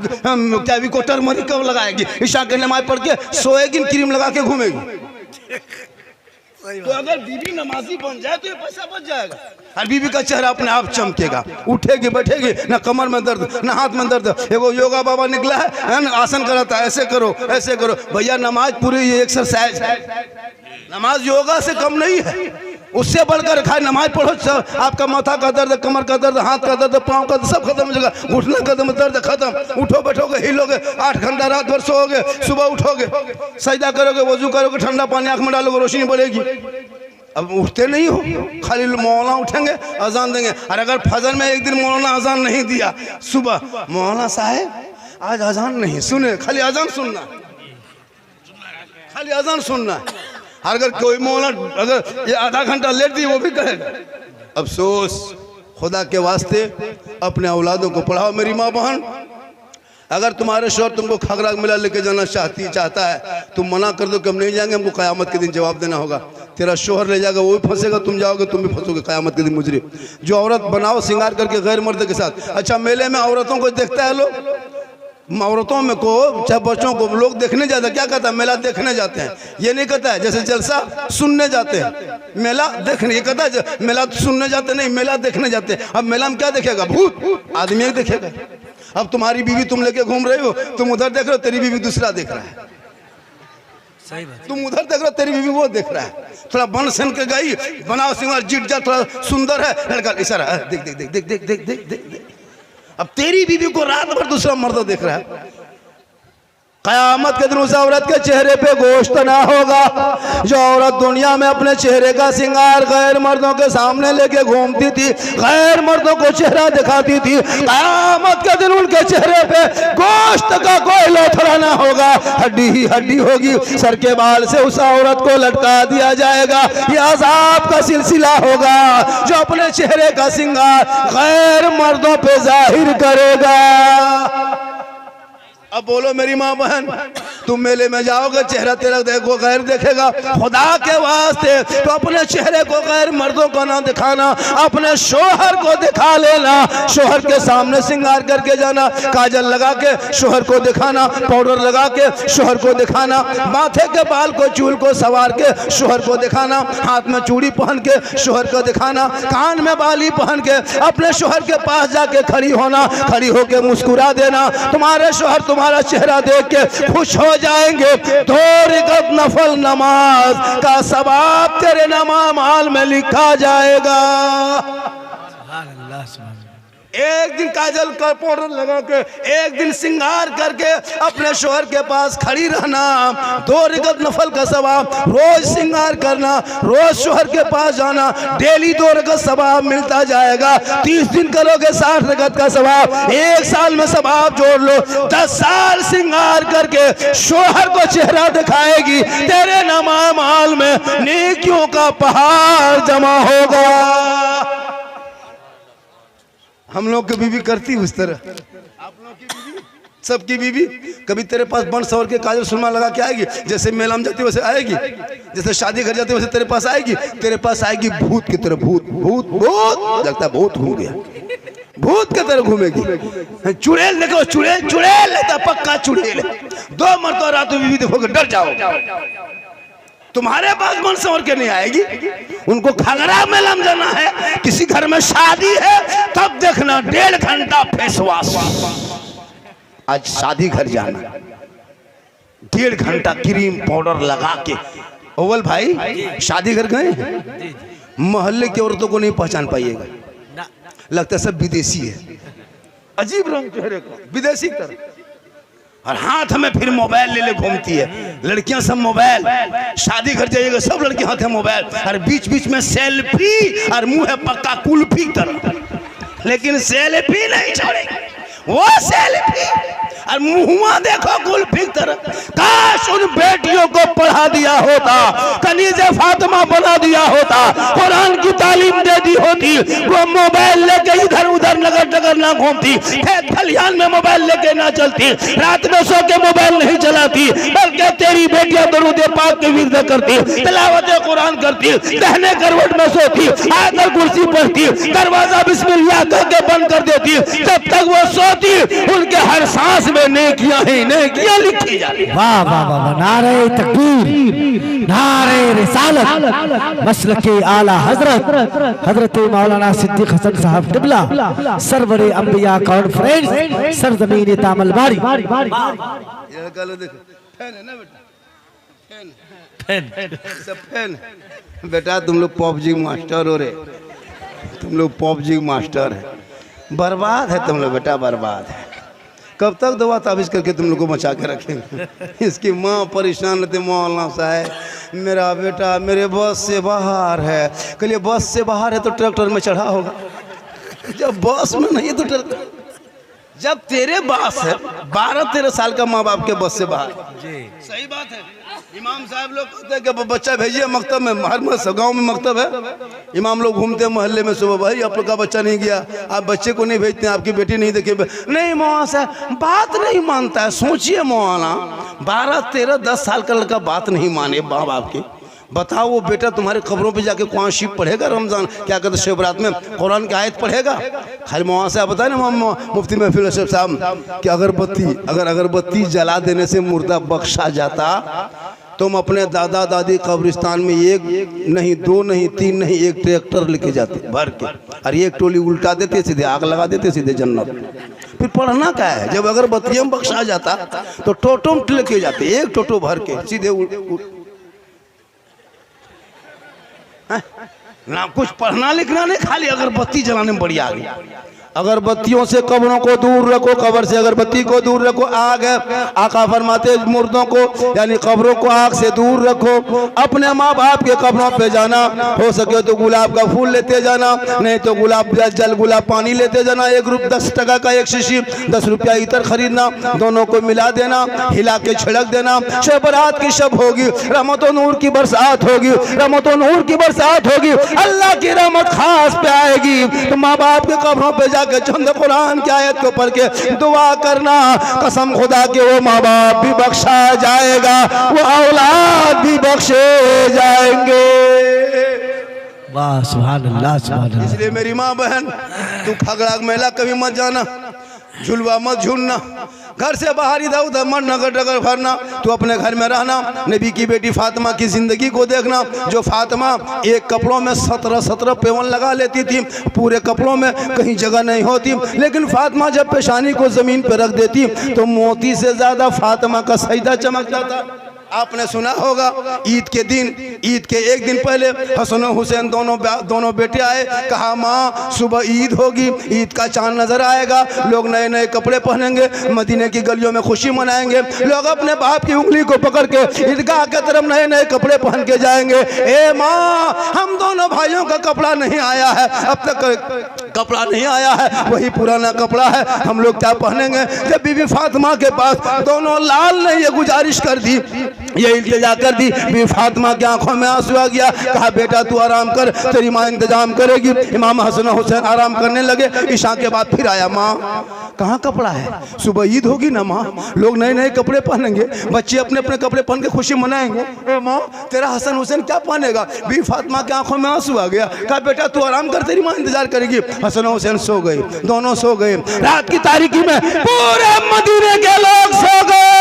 [SPEAKER 1] क्या विको टर्मरिक कब लगाएगी? ईशा के नमाज पढ़ के सोएगी, क्रीम लगा के घूमेगी। तो अगर बीवी नमाजी बन जाए तो ये पैसा बच जाएगा, और बीवी का चेहरा अपने आप चमकेगा। उठेगी बैठेगी, ना कमर में दर्द ना हाथ में दर्द। एगो योगा बाबा निकला है ना, आसन कराता है, ऐसे करो ऐसे करो। भैया नमाज पूरी ये एक्सरसाइज है, नमाज योगा से कम नहीं है, उससे बढ़कर खाए। नमाज पढ़ो, आपका माथा का दर्द, कमर का दर्द, हाथ का दर्द, पाँव का दर्द सब खत्म हो जाएगा। घुटना का दर्द खत्म। उठो बैठोगे, हिलोगे, 8 घंटा रात भर सोओगे, सुबह उठोगे, सजदा करोगे, वजू करोगे, ठंडा पानी आँख में डालोगे, रोशनी बढ़ेगी। अब उठते नहीं हो, खाली मौलाना उठेंगे, अजान देंगे। और अगर फजर में एक दिन मौलाना अजान नहीं दिया, सुबह मौलाना साहब आज अजान नहीं सुने, खाली अजान सुनना, खाली अजान सुनना। अगर कोई मौलाना अगर ये आधा घंटा लेट दी, वो भी कहेगा अफसोस। खुदा के वास्ते अपने औलादों को पढ़ाओ। मेरी माँ बहन, अगर तुम्हारे शौहर तुमको खगरा मिला लेके जाना चाहता है, तुम मना कर दो कि हम नहीं जाएंगे, हमको क़यामत के दिन जवाब देना होगा। तेरा शौहर ले जाएगा, वो भी फंसेगा, तुम जाओगे तुम भी फंसोगे क़यामत के दिन मुजरिम। जो औरत बनाओ श्रृंगार करके गैर मर्द के साथ। अच्छा, मेले में औरतों को देखता है लोग, औरतों में को चाहे बच्चों को लोग देखने जाते हैं, क्या कहता है मेला देखने जाते हैं, ये नहीं कहता है जैसे जलसा सुनने जाते हैं, मेला देखने, ये कहता है मेला सुनने जाते नहीं, मेला देखने जाते हैं। अब मेला में क्या देखेगा? भूत आदमी एक देखेगा। अब तुम्हारी बीवी तुम लेके घूम रहे हो, तुम उधर देख रहे हो, तेरी बीवी दूसरा देख रहा है।
[SPEAKER 2] सही बात।
[SPEAKER 1] तुम उधर देख रहे हो, तेरी बीवी वो देख रहा है। थोड़ा बन सन के गई, बनाओ सिंगार, जिट जा, थोड़ा सुंदर है, लड़का इशारा देख देख देख देख देख देख देख देख। अब तेरी बीवी को रात भर दूसरा मर्द देख रहा है। कयामत के दिन उस औरत के चेहरे पे गोश्त ना होगा। जो औरत दुनिया में अपने चेहरे का श्रृंगार गैर मर्दों के सामने लेके घूमती थी, गैर मर्दों को चेहरा दिखाती थी, कयामत के दिन उनके चेहरे पे गोश्त का कोई लोथड़ा ना होगा, हड्डी ही हड्डी होगी। सर के बाल से उस औरत को लटका दिया जाएगा। यह अजाब का सिलसिला होगा जो अपने चेहरे का श्रृंगार गैर मर्दों पे जाहिर करेगा। अब बोलो मेरी माँ बहन, तुम मेले में जाओगे, चेहरा तेरा देखो गैर देखेगा। खुदा के वास्ते तो अपने चेहरे को गैर मर्दों को ना दिखाना, अपने शोहर को दिखा लेना। शोहर के सामने श्रृंगार करके जाना, काजल लगा के शोहर को दिखाना, पाउडर लगा के शोहर को दिखाना, माथे के बाल को चूल को सवार के शोहर को दिखाना, हाथ में चूड़ी पहन के शोहर को दिखाना, कान में बाली पहन के अपने शोहर के पास जाके खड़ी होना, खड़ी होके मुस्कुरा देना। तुम्हारे शोहर तुम्हारा चेहरा देख के खुश हो जाएंगे। 2 रकात नफल नमाज का सवाब तेरे नमाज में लिखा जाएगा। एक दिन काजल का पाउडर लगा के, एक दिन श्रृंगार करके अपने शोहर के पास खड़ी रहना। 2 रकात नफल का सवाब, रोज श्रृंगार करना, रोज शोहर के पास जाना, डेली 2 रकात सवाब मिलता जाएगा। 30 दिन करोगे 60 रकात का सवाब, 1 साल में सवाब जोड़ लो। 10 साल श्रृंगार करके शोहर को चेहरा दिखाएगी, तेरे नमाज में नेकियों का पहाड़ जमा होगा। हम लोग की बीवी करती उस तरह, आप लोग की बीवी, सबकी बीवी कभी तेरे पास बन सवर के काजल सुरमा लगा के आएगी, जैसे मेला में जाती वैसे आएगी, जैसे शादी घर जाती वैसे तेरे पास आएगी। तेरे पास आएगी भूत की तरह, भूत भूत भूत, लगता है भूत घूम गया, भूत की तरह घूमेगी। चुड़ैल देखो, चुड़ैल चुड़ैल लेता, पक्का चुड़ैल। 2 मरतबा रात में बीवी देखोगे डर जाओ। तुम्हारे पास मन संवर के नहीं आएगी। उनको खगड़ा मेला में जाना है, किसी घर में शादी है, तब देखना 1.5 घंटा फेस वॉश। आज शादी घर जाना, 1.5 घंटा क्रीम पाउडर लगा के। ओवल भाई शादी घर गए, मोहल्ले की औरतों को नहीं पहचान पाइएगा, लगता है सब विदेशी है, अजीब रंग चेहरे का, विदेशी तरह। और हाथ में फिर मोबाइल ले ले घूमती है लड़कियां, सब मोबाइल। शादी घर जाइएगा सब लड़के हाथ है मोबाइल, और बीच बीच में सेल्फी, और मुंह है पक्का कुल्फी तरह, लेकिन सेल्फी नहीं छोड़ेगी वो सेल्फी, और मुंह देखो कुल्फी तरह। काश उन बेटियों को पढ़ा दिया होता, कनीज़े फातिमा बना दिया होता, कुरान की तालीम दे दी होती, वो मोबाइल लेके इधर उधर नगर डगर ना घूमती, खेत खलिहान में मोबाइल लेके ना चलती, रात में सो के मोबाइल नहीं चलाती, बल्कि तेरी बेटियां दरूद पाक की विरद करती, तिलावत कुरान करती, दहने करवट में सोती, आयतल कुर्सी पढ़ती, दरवाजा बिस्मिल्लाह करके बंद कर देती। जब तक वो सोती उनके हर सांस में नेकियां ही नेकियां लिखी जाती।
[SPEAKER 2] वाह वाह वाह, नारे तकबीर, नारे रिसालत, मसलके आला हजरत मौलाना सिद्दीक हसन साहब क़िबला, सरवरे अंबिया कॉन्फ्रेंस, सरजमीन तामल बारी।
[SPEAKER 1] ये गलो देखो, फैन है ना बेटा, फैन सब फैन। बेटा तुम लोग पबजी मास्टर हो रे, तुम लोग पबजी मास्टर है, बर्बाद है तुम लोग बेटा, बर्बाद है। कब तक दवा ताबीज करके तुम लोग को बचा के रखेंगे। इसकी माँ परेशान रहती, मौलाना साहब मेरा बेटा मेरे बस से बाहर है। कहिए बस से बाहर है तो ट्रैक्टर में चढ़ा होगा, जब बस में नहीं है तो ट्रैक्टर। जब तेरे बास है 12-13 साल का माँ बाप के बस से बाहर, सही बात है। इमाम साहब लोग कहते हैं कि बच्चा भेजिए मकतब में, हर गांव में मकतब है, इमाम लोग घूमते हैं मोहल्ले में, सुबह भाई आप लोग का बच्चा नहीं गया, आप बच्चे को नहीं भेजते हैं, आपकी बेटी नहीं देखे। नहीं मौलाना साहब बात नहीं मानता है। सोचिए मौलाना 12-13-10 साल का लड़का बात नहीं माने माँ बाप की, बताओ वो बेटा तुम्हारे कब्रों पे जाके कुरान शरीफ पढ़ेगा, रमजान क्या कहते शिवरात में कुरान की आयत पढ़ेगा? खाली वहाँ से आप बताए ना मुफ्ती महफिल अशरफ साहब कि अगरबत्ती जला देने से मुर्दा बख्शा जाता, तुम अपने दादा दादी कब्रिस्तान में एक नहीं, दो नहीं, तीन नहीं, एक ट्रैक्टर लेके जाते भर के, और एक टोली उल्टा देते, सीधे आग लगा देते, सीधे जन्नत। फिर पढ़ना क्या है? जब अगरबत्तियाँ बख्शा जाता तो टोटो लेके जाते, एक टोटो भर के सीधे ना कुछ पढ़ना लिखना नहीं, खाली अगरबत्ती जलाने में बढ़िया आ गई। अगरबत्तियों से कब्रों को दूर रखो, कब्र से अगरबत्ती को दूर रखो। आग है, आका फरमाते मुर्दों को यानी कब्रों को आग से दूर रखो। अपने माँ बाप के कब्रों पे जाना, हो सके तो गुलाब का फूल लेते जाना, नहीं तो गुलाब जल गुलाब पानी लेते जाना। 10 टका का एक शीशी, 10 रुपया इतर खरीदना, दोनों को मिला देना, हिला के छिड़क देना। शब बारात की शब होगी, रहमत नूर की बरसात होगी, रहमत नूर की बरसात होगी, अल्लाह की रहमत खास पे आएगी। तो माँ बाप के कब्रों पे जाके चंद कुरान की आयत को पढ़ के दुआ करना, कसम खुदा के वो माँ बाप भी बख्शा जाएगा, वो औलाद भी बख्शे जाएंगे।
[SPEAKER 2] वाह सुभान अल्लाह, सुभान अल्लाह।
[SPEAKER 1] इसलिए मेरी माँ बहन, तू खगड़ा मेला कभी मत जाना, झुलवा मत झूलना, घर से बाहर इधर उधर मत नगर डगर भरना, तू अपने घर में रहना। नबी की बेटी फातिमा की जिंदगी को देखना, जो फातिमा एक कपड़ों में 17 पेवन लगा लेती थी, पूरे कपड़ों में कहीं जगह नहीं होती, लेकिन फातिमा जब पेशानी को जमीन पर रख देती तो मोती से ज्यादा फातिमा का सजदा चमकता था। आपने सुना होगा ईद के दिन, ईद के एक दिन पहले हसन और हुसैन दोनों बेटे आए, कहा माँ सुबह ईद होगी, ईद का चांद नजर आएगा, लोग नए नए कपड़े पहनेंगे, मदीने की गलियों में खुशी मनाएंगे, लोग अपने बाप की उंगली को पकड़ के ईदगाह के तरफ नए नए कपड़े पहन के जाएंगे। ए माँ, हम दोनों भाइयों का कपड़ा नहीं आया है, अब तक कपड़ा नहीं आया है, वही पुराना कपड़ा है, हम लोग क्या पहनेंगे? जब बीबी फातिमा के पास दोनों लाल ने ये गुजारिश कर दी, ये इल्तिजा कर दी, बीबी फातिमा की आंखों में आंसू आ गया। कहा बेटा तू आराम कर, तेरी माँ इंतजाम करेगी। इमाम हसन हुसैन आराम करने लगे। ईशा के बाद फिर आया, माँ कहाँ कपड़ा है? सुबह ईद होगी ना माँ, लोग नए नए कपड़े पहनेंगे, बच्चे अपने अपने कपड़े पहन के खुशी मनाएंगे। ए माँ, तेरा हसन हुसैन क्या पहनेगा? बीबी फातिमा की आंखों में आंसू आ गया। कहा बेटा तू आराम कर, तेरी माँ इंतजार करेगी। हसन हुसैन सो गए, दोनों सो गए। रात की तारीकी में पूरे मदीने के लोग सो गए,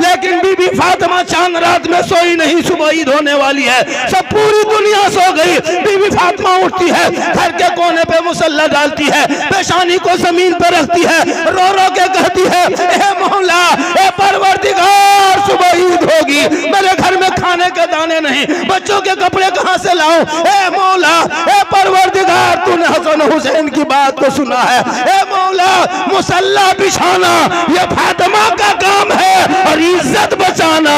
[SPEAKER 1] लेकिन बीबी फातिमा चांद रात में सोई नहीं। सुबह ईद होने वाली है, सब पूरी दुनिया सो गई। बीबी फातिमा उठती है, घर के कोने पे मुसल्ला डालती है, पेशानी को जमीन पर रखती है, रो रो के कहती है, ए मौला, ए परवरदिगार, सुबह ईद होगी, मेरे घर में खाने के दाने नहीं, बच्चों के कपड़े कहां से लाऊं? ए मौला, ए परवरदिगार, तूने हसन हुसैन की बात को सुना है। ए मौला, मुसल्ला बिछाना ये फातिमा का काम है और इज्जत बचाना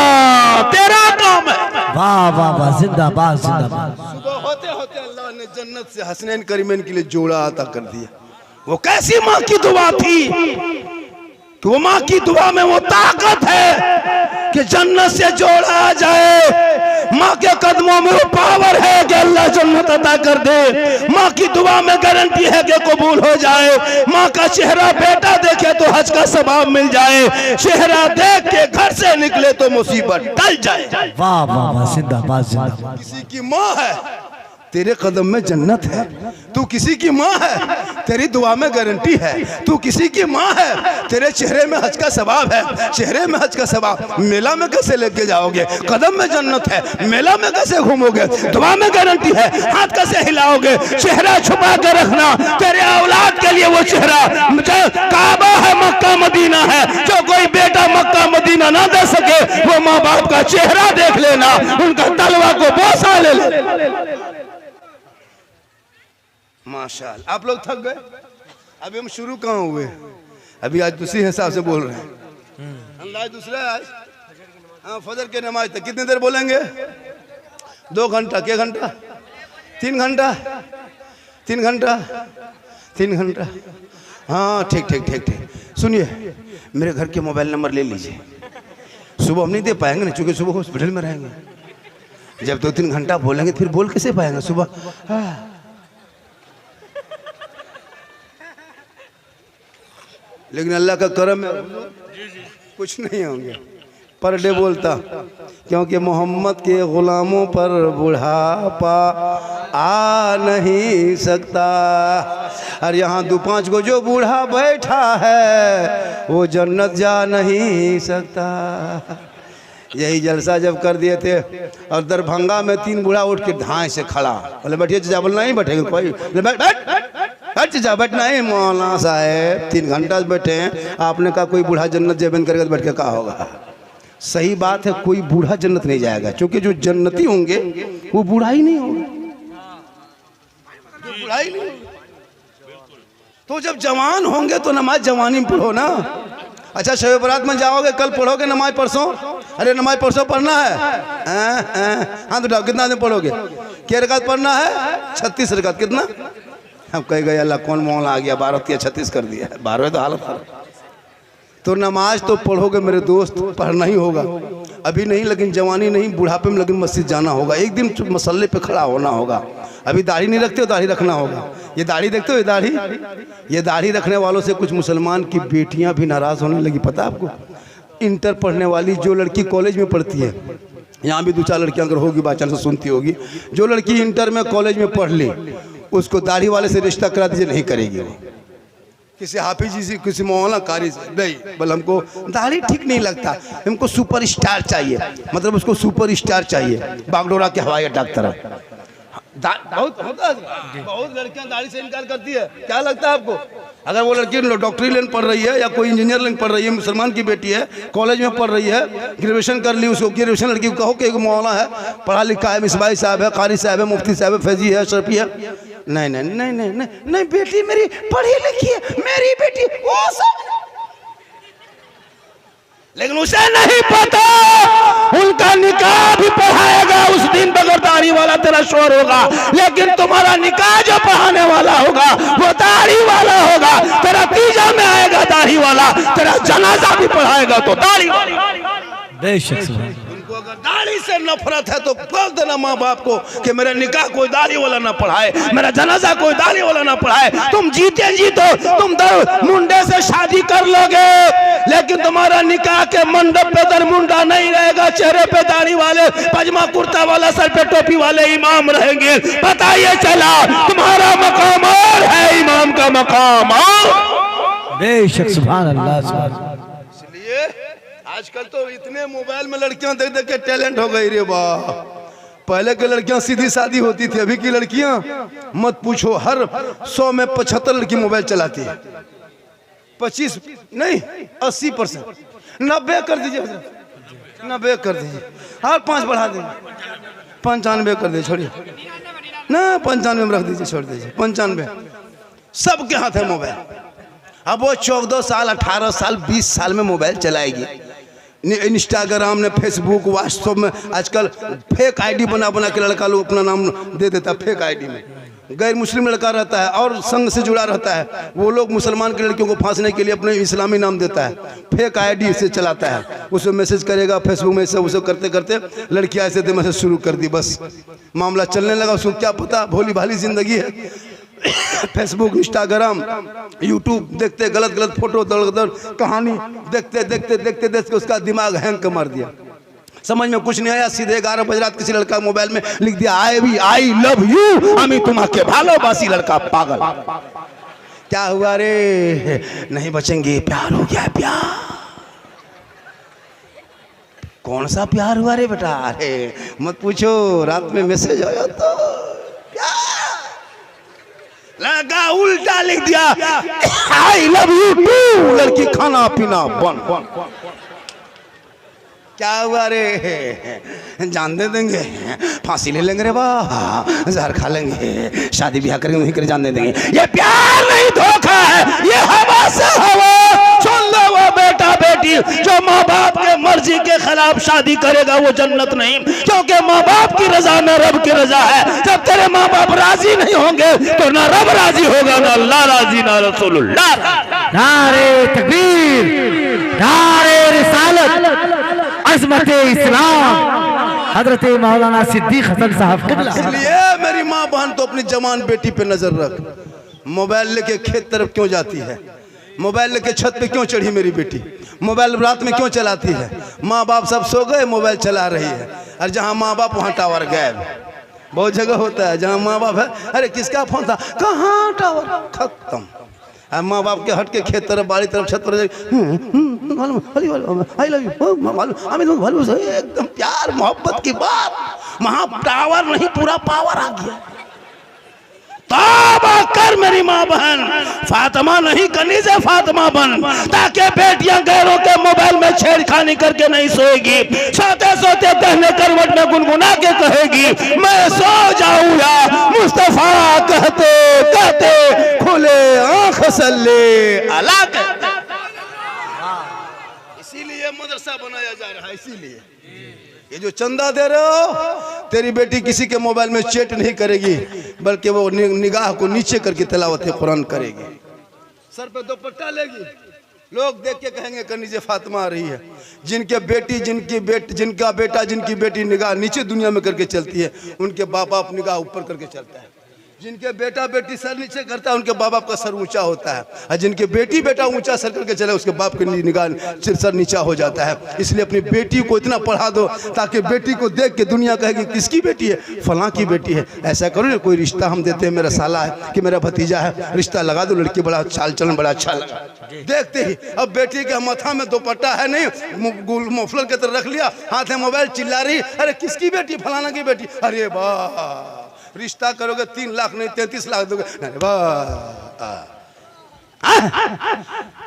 [SPEAKER 1] तेरा काम है।
[SPEAKER 2] वाह वाह वाह, जिंदाबाद जिंदाबाद।
[SPEAKER 1] सुबह होते होते अल्लाह ने जन्नत से हसनैन करीमैन के लिए जोड़ा अता कर दिया। वो कैसी माँ की दुआ थी कि वो माँ की दुआ में वो ताकत है कि जन्नत से जोड़ा आ जाए। माँ के कदमों में वो पावर है कि अल्लाह जन्नत अता कर दे। माँ की दुआ में गारंटी है कि कबूल हो जाए। माँ का चेहरा बेटा देखे तो हज का सवाब मिल जाए, चेहरा देख के घर से निकले तो मुसीबत टल जाए।
[SPEAKER 2] वाह वाह वाह, जिंदाबाद जिंदाबाद।
[SPEAKER 1] किसी की माँ है, तेरे कदम में जन्नत है। तू किसी की माँ है, तेरी दुआ में गारंटी है। तू किसी की माँ है, तेरे चेहरे में हज का सवाब है, चेहरे में हज का सवाब। मेला में कैसे लेके जाओगे? कदम में जन्नत है, मेला में कैसे घूमोगे? दुआ में गारंटी है, हाथ कैसे हिलाओगे? चेहरा छुपा के रखना, तेरे औलाद के लिए वो चेहरा काबा है, मक्का मदीना है। जो कोई बेटा मक्का मदीना ना दे सके, वो माँ बाप का चेहरा देख लेना, उनका तलवा को बोसा ले ले। माशाअल्लाह, आप लोग थक गए? अभी हम शुरू कहाँ हुए? अभी आज दूसरी हिसाब से बोल रहे हैं, अंदाज दूसरा है आज। हाँ, फजर के नमाज तक कितनी देर बोलेंगे? 2 घंटा, क्या घंटा? 3 घंटा, 3 घंटा, 3 घंटा। हाँ ठीक ठीक ठीक ठीक। सुनिए, मेरे घर के मोबाइल नंबर ले लीजिए। सुबह हम नहीं दे पाएंगे ना, चूंकि सुबह हॉस्पिटल में रहेंगे। जब 2-3 घंटा बोलेंगे फिर बोल कैसे पाएंगे सुबह? लेकिन अल्लाह का करम है, कुछ नहीं होंगे। पर डे बोलता, क्योंकि मोहम्मद के गुलामों पर बुढ़ापा आ नहीं सकता। और यहाँ 2-5 को जो बूढ़ा बैठा है वो जन्नत जा नहीं सकता। यही जलसा जब कर दिए थे और दरभंगा में 3 बूढ़ा उठ के धाए से खड़ा, बोले बैठिए चाचा, बोलना नहीं बैठेंगे कोई, बैठ चाचा, बैठना ही। मौलाना साहब 3 घंटा बैठे हैं, आपने कहा कोई बूढ़ा जन्नत जेबन करेगा तो बैठ के कहा होगा। सही बात है, कोई बूढ़ा जन्नत नहीं जाएगा, क्योंकि जो जन्नती होंगे वो बूढ़ा ही नहीं होगा, बूढ़ा ही नहीं होगा। तो जब जवान होंगे तो नमाज जवानी में पढ़ो ना। अच्छा शब बरात में जाओगे, कल पढ़ोगे नमाज परसों? अरे नमाज परसों पढ़ना है। हाँ तो डाल, कितना दिन पढ़ोगे? क्या रकात पढ़ना है? 36 रकात। कितना? हम कह गए अल्लाह कौन मौला आ गया, 12 या 36 कर दिया, 12वें तो हालत खराब। तो नमाज तो पढ़ोगे मेरे दोस्त, पढ़ना ही होगा। अभी नहीं, लेकिन जवानी नहीं, बुढ़ापे में लेकिन मस्जिद जाना होगा, एक दिन मसल्ले पे खड़ा होना होगा। अभी दाढ़ी नहीं रखते हो, दाढ़ी रखना होगा। ये दाढ़ी देखते हो, ये दाढ़ी रखने वालों से कुछ मुसलमान की बेटियां भी नाराज़ होने लगी, पता है आपको? इंटर पढ़ने वाली जो लड़की कॉलेज में पढ़ती है, यहाँ भी 2-4 लड़कियाँ अगर होगी बाचान से सुनती होगी, जो लड़की इंटर में कॉलेज में पढ़ ली उसको दाढ़ी वाले से रिश्ता करा दीजिए, नहीं करेगी। किसी हाफिज जी से, किसी मौलाना कारी से, नहीं, बोल हमको दाढ़ी ठीक नहीं लगता, हमको सुपर स्टार चाहिए, मतलब उसको सुपर स्टार चाहिए, बागडोरा के हवाई अड्डा की तरह। बहुत होता है, बहुत लड़कियां दाढ़ी से इनकार करती है। क्या लगता है आपको? अगर वो लड़की डॉक्टरी लाइन पढ़ रही है या कोई इंजीनियर लाइन पढ़ रही है, मुसलमान की बेटी है, कॉलेज में पढ़ रही है, ग्रेजुएशन कर ली, उसको ग्रेजुएशन लड़की को कहो कि एक मौलाना है, पढ़ा लिखा है, मिसबाई साहब है, कारी साहब है, मुफ्ती साहब है, फैजी है, शरफी है, नहीं नहीं नहीं नहीं नहीं नहीं, बेटी मेरी पढ़ी लिखी है, मेरी बेटी वो सब, लेकिन उसे नहीं पता उनका निकाह भी पढ़ाएगा उस दिन बगैर दाढ़ी वाला तेरा शोर होगा, लेकिन तुम्हारा निकाह जो पढ़ाने वाला होगा वो दाढ़ी वाला होगा। तेरा तीजा में आएगा दाढ़ी वाला, तेरा जनाजा भी पढ़ाएगा तो दाढ़ी वाला।
[SPEAKER 2] बेशक
[SPEAKER 1] उनको अगर दाढ़ी से नफरत है तो बोल देना माँ बाप को कि मेरा निकाह कोई दाढ़ी वाला ना पढ़ाए, मेरा जनाजा कोई दाढ़ी वाला ना पढ़ाए। तुम जीते जीतो तुम मुंडे से शादी कर लोगे, लेकिन तुम्हारा निकाह के मंडप पे दरमुंडा नहीं रहेगा, चेहरे पे दाढ़ी वाले, पजामा कुर्ता वाला, सर पे टोपी वाले इमाम रहेंगे। पता ये चला तुम्हारा मकाम और है, इमाम का मकाम और।
[SPEAKER 2] बेशक सुभान अल्लाह, सुभान।
[SPEAKER 1] इसलिए आजकल तो इतने मोबाइल में लड़कियां देख देख के टैलेंट हो गई रे वाह। पहले की लड़कियां सीधी शादी होती थी, अभी की लड़कियां मत पूछो, हर 100 में 75 लड़की मोबाइल चलाती है। 25 नहीं 80%, 90 कर दीजिए, 90 कर दीजिए, और 5 बढ़ा दीजिए, 95 कर दीजिए, छोड़िए ना, 95 में रख दीजिए, छोड़ दीजिए 95। सबके हाथ है मोबाइल। अब वो 14 साल, 18 साल, 20 साल में मोबाइल चलाएगी। इंस्टाग्राम ने, फेसबुक, व्हाट्सएप में आजकल फेक आईडी बना बना के लड़का लोग अपना नाम दे देता है। फेक आईडी में गैर मुस्लिम लड़का रहता है और संघ से जुड़ा रहता है, वो लोग मुसलमान की लड़कियों को फांसने के लिए अपने इस्लामी नाम देता है, फेक आईडी से चलाता है, उसमें मैसेज करेगा फेसबुक में, सब उसे करते करते लड़कियां ऐसे थे मैसेज शुरू कर दी, बस मामला चलने लगा। उसको क्या पता भोली भाली जिंदगी है। फेसबुक, इंस्टाग्राम, यूट्यूब देखते, गलत गलत फोटो, दर्द दर्द कहानी देखते देखते देखते देखते उसका दिमाग हैंग कर मार दिया। समझ में कुछ नहीं आया, सीधे 11 बजे रात किसी लड़का मोबाइल में लिख दिया आई लव यू, আমি তোমাকে ভালোবাসি। लड़का पागल, क्या हुआ रे? नहीं बचेंगे, प्यार हो गया। प्यार कौन सा प्यार हुआ रे बेटा? अरे मत पूछो, रात में मैसेज आया तो लड़का उल्टा लिख दिया आई लव यू टू, लड़की खाना पीना बंद। क्या हुआ रे? जान दे देंगे, फांसी ले लेंगे रे वाह, जहर खा लेंगे, शादी ब्याह करेंगे, वहीं कर जान दे देंगे। ये प्यार नहीं, धोखा है, ये हवा से हवा। सुन लो वो बेटा बेटी जो माँ बाप के मर्जी के खिलाफ शादी करेगा वो जन्नत नहीं, क्योंकि माँ बाप की रजा न रब की रजा है। जब तेरे माँ बाप राजी नहीं होंगे तो ना रब राजी होगा, ना अल्लाह राजी, ना रसूलुल्लाह।
[SPEAKER 2] नारे तकबीर, नारे रिसालत, अज़मत इस्लाम, हजरत मौलाना सिद्दीक हसन साहब क़िबला।
[SPEAKER 1] इसलिए मेरी माँ बहन तो अपनी जवान बेटी पे नजर रख। मोबाइल लेके खेत तरफ क्यों जाती है? मोबाइल लेके छत पे क्यों चढ़ी मेरी बेटी? मोबाइल रात में क्यों चलाती है? माँ बाप सब सो गए, मोबाइल चला रही है, और जहाँ माँ बाप वहाँ टावर गायब। बहुत जगह होता है जहाँ माँ बाप है, अरे किसका फोन था, कहाँ टावर खत्म। माँ बाप के हट के खेत तरफ, बाड़ी तरफ, छत पर एकदम प्यार मोहब्बत की बात, वहाँ टावर नहीं पूरा पावर आ गया। तौबा कर मेरी माँ बहन, फातिमा नहीं कनी से फातिमा बन, ताकि बेटियां गैरों के मोबाइल में छेड़खानी करके नहीं सोएगी, सोते सोते दहने करवट में गुनगुना के कहेगी मैं सो जाऊं या मुस्तफा कहते कहते खुले आंख सल्ले अला कहते। इसीलिए मदरसा बनाया जा रहा है। इसीलिए ये जो चंदा दे रहे हो, तेरी बेटी किसी के मोबाइल में चैट नहीं करेगी, बल्कि वो निगाह को नीचे करके तिलावत कुरान करेगी, सर पे दुपट्टा लेगी, लोग देख के कहेंगे कनी से फातिमा आ रही है। जिनका बेटा जिनकी बेटी निगाह नीचे दुनिया में करके चलती है, उनके बाप बाप निगाह ऊपर करके चलता है। जिनके बेटा बेटी सर नीचे करता है, उनके बाप बाप का सर ऊंचा होता है, और जिनके बेटी बेटा ऊंचा सर करके चले, उसके बाप की निगाह सर नीचा हो जाता है। इसलिए अपनी बेटी को इतना पढ़ा दो ताकि बेटी को देख के दुनिया कहेगी किसकी बेटी है, फलां की बेटी है। ऐसा करो ना, कोई रिश्ता हम देते हैं, मेरा साला है कि मेरा भतीजा है, रिश्ता लगा दो, लड़की बड़ा चाल चलन बड़ा अच्छा लगा, देखते ही अब बेटी के माथा में दुपट्टा है नहीं, मफलर के तरह रख लिया, हाथ में मोबाइल, चिल्ला रही अरे किसकी बेटी, फलाना की बेटी। अरे वाह, रिश्ता करोगे 3 लाख नहीं 33 लाख दोगे।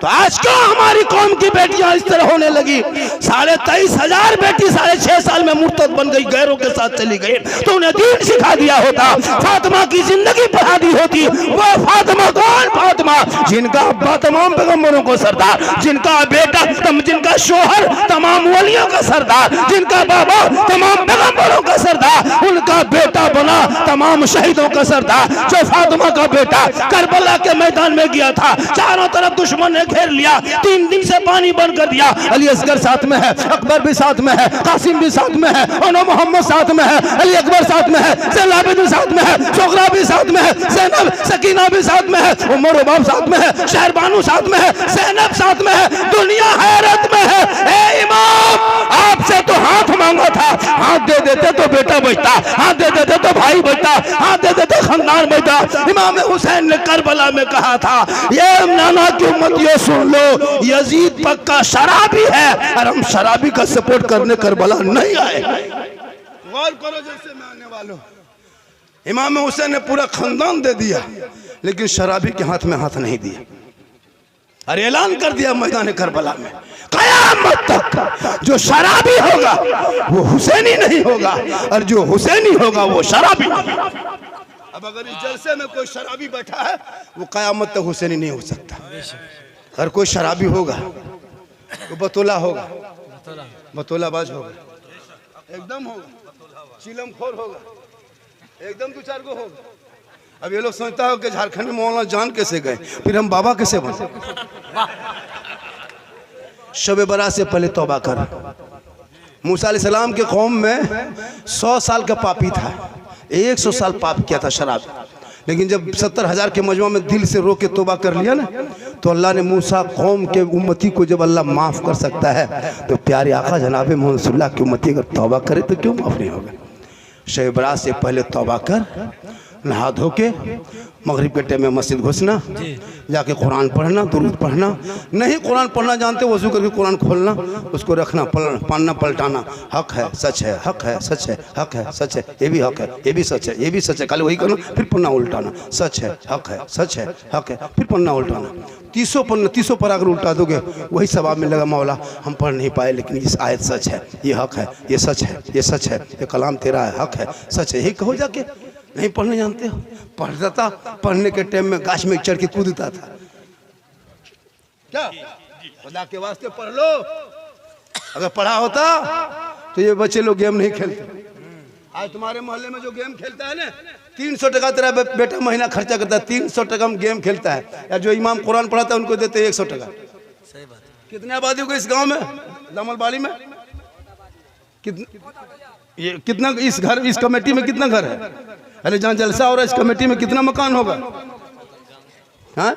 [SPEAKER 1] तो आज क्यों हमारी कौम की बेटियां इस तरह होने लगी? 23,500 बेटी 6.5 साल में मुर्तद बन गई, गैरों के साथ चली गई। तो उन्हें दीन सिखा दिया होता, फातिमा की जिंदगी बढ़ा दी होती। वो फातिमा कौन? फातिमा जिनका अब्बा तमाम पैगंबरों को सरदार, जिनका बेटा जिनका शोहर तमाम वलियों का सरदार, जिनका बाबा तमाम पैगंबरों का सरदार, उनका बेटा बना तमाम शहीदों का सरदार। जो फातिमा का बेटा करबला के मैदान में गया था, चारों तरफ दुश्मन ने घेर लिया, 3 दिन से पानी बंद कर दिया। अली असगर साथ में है, अकबर भी साथ में है, कासिम भी साथ में है, ओनो मोहम्मद साथ में है, अली अकबर साथ में है, ज़ैनब साथ में है, शोगरा भी साथ में है, ज़ैनब सकीना भी साथ में है, उमर उबाब साथ में है, शहरबानू साथ में है, ज़ैनब साथ में है, दुनिया हैरत में है। ए इमाम, आपसे तो हाथ मांगा था, हाथ दे देते तो बेटा बचता, हाथ दे देते तो भाई बचता, हाथ दे देते खानदान बचता। इमाम हुसैन ने करबला में कहा था, ये नाना की उम्मतियों सुन लो, यजीद पक्का शराबी है, और हम शराबी का सपोर्ट करने करबला नहीं आए। गौर करो जैसे मैं आने वालों, इमाम हुसैन ने पूरा खानदान दे दिया, लेकिन शराबी के हाथ में हाथ नहीं दिया, और ऐलान कर दिया मैदान करबला में, क़यामत तक जो शराबी होगा वो हुसैनी नहीं होगा, और जो हुसैनी होगा वो शराबी नहीं। अब अगर इस जलसे में कोई शराबी बैठा है, वो क़यामत तक हुसैनी नहीं हो सकता। अगर कोई शराबी होगा तो बतौला होगा, बतौलाबाज होगा, एकदम होगा, चिलमखोर होगा, एकदम 2-4 गो होगा। अब ये लोग सोचता हो कि झारखंड में मौलाना जान कैसे गए, फिर हम बाबा कैसे बने। शब बरात से पहले तौबा कर। मूसा अलैहिस्सलाम के कौम में 100 साल का पापी था, 100 साल पाप किया था शराब, लेकिन जब 70,000 के मजमा में दिल से रो के तौबा कर लिया ना, तो अल्लाह ने मूसा कौम के उम्मती को जब अल्लाह माफ़ कर सकता है, तो प्यारे आका जनाब मोहम्मद सल्लल्लाहु की उम्मती अगर तौबा करे तो क्यों माफ़ नहीं होगा। शब बरात से पहले तौबा कर, नहा धो के मगरिब के टाइम में मस्जिद घुसना, जाके कुरान पढ़ना, दुरूद पढ़ना, नहीं कुरान पढ़ना जानते वजू करके कुरान खोलना, उसको रखना, पढ़ना पलटाना, हक है सच है, हक है सच है, हक है सच है, ये भी हक है, ये भी सच है, ये भी सच है, खाली वही करना, फिर पढ़ना उल्टाना, सच है, हक है, सच है, हक है, फिर पढ़ना उल्टाना। 300 पर अगर उल्टा दोगे वही सवाब मिलेगा। मौला हम पढ़ नहीं पाए, लेकिन इस आयत सच है, ये हक है, ये सच है, ये सच है, ये कलाम तेरा है, हक है, सच है, यही कहो जाके। नहीं पढ़ने जानते हो, पढ़ता था, पढ़ने के टाइम में गाछ में चढ़ के कूदता था। क्या खुदा के वास्ते पढ़ लो, अगर पढ़ा होता तो ये बच्चे लोग गेम नहीं खेलते। आज तुम्हारे मोहल्ले में जो गेम खेलता है ना, 300 टका तेरा बेटा महीना खर्चा करता है, 300 टका में गेम खेलता है, या जो इमाम कुरान पढ़ाता है उनको देते 100 टका। सही बात। कितने आबादी होगी इस गांव में, दामलबाड़ी में? कितना इस कमेटी में कितना घर है? अरे जहाँ जलसा हो रहा है इस कमेटी में कितना मकान होगा? हाँ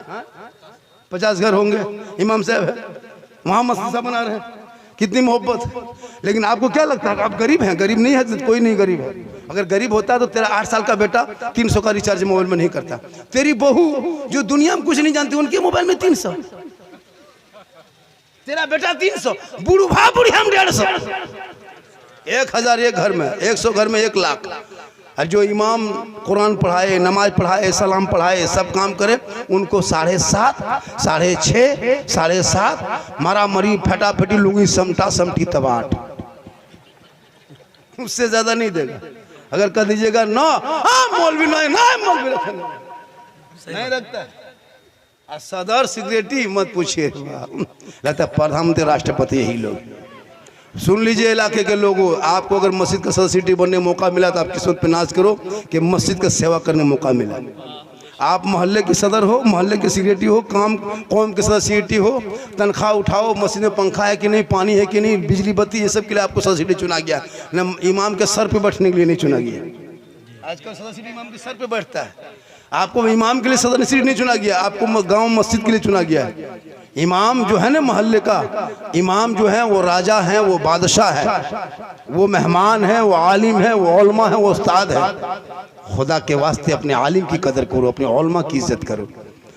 [SPEAKER 1] 50 घर होंगे। इमाम साहब है वहाँ मस्जिद बना रहे हैं, कितनी मोहब्बत। लेकिन आपको क्या लगता है आप गरीब हैं? गरीब नहीं है, कोई नहीं गरीब है। अगर गरीब होता तो तेरा 8 साल का बेटा 300 का रिचार्ज मोबाइल में नहीं करता। तेरी बहू जो दुनिया में कुछ नहीं जानती उनके मोबाइल में 300, तेरा बेटा 300, बुढ़ा बुढ़ी हम 150, 1000 एक घर में, 100 घर में 1 लाख। और जो इमाम कुरान पढ़ाए, नमाज पढ़ाए, सलाम पढ़ाए, सब काम करे, उनको 7.5, 6.5, 7.5 मारा मरी, फटा फटी, लुंगी समटा समटी तबाट, उससे ज्यादा नहीं देगा। अगर कह दीजिएगा ना, हाँ मौलवी नहीं, ना मौलवी नहीं रखता है। सदर सेक्रेटरी मत पूछिए, लगता है प्रधानमंत्री राष्ट्रपति यही लोग। सुन लीजिए इलाके के लोगों, आपको अगर मस्जिद का सदस्य बनने का मौका मिला तो आप किस्मत पे नाज करो कि मस्जिद का सेवा करने का मौका मिला। आप मोहल्ले की सदर हो, मोहल्ले के सेक्रेटरी हो, कौम के सदस्य हो, तनख्वाह उठाओ, मस्जिद में पंखा है कि नहीं, पानी है कि नहीं, बिजली बत्ती, ये सब के लिए आपको सदस्य चुना गया, न इमाम के सर पे बैठने के लिए नहीं चुना गया। आजकल सदस्य इमाम के सर पे बैठता है, आपको इमाम के लिए सदस्य नहीं चुना गया, आपको गाँव मस्जिद के लिए चुना गया है। इमाम जो है ना मोहल्ले का, इमाम जो है वो राजा है, वो बादशाह है, वो मेहमान है, वो आलिम है, वो उलमा है, वो उस्ताद है। खुदा के वास्ते अपने आलिम की कदर करो, अपने उलमा की इज्जत करो।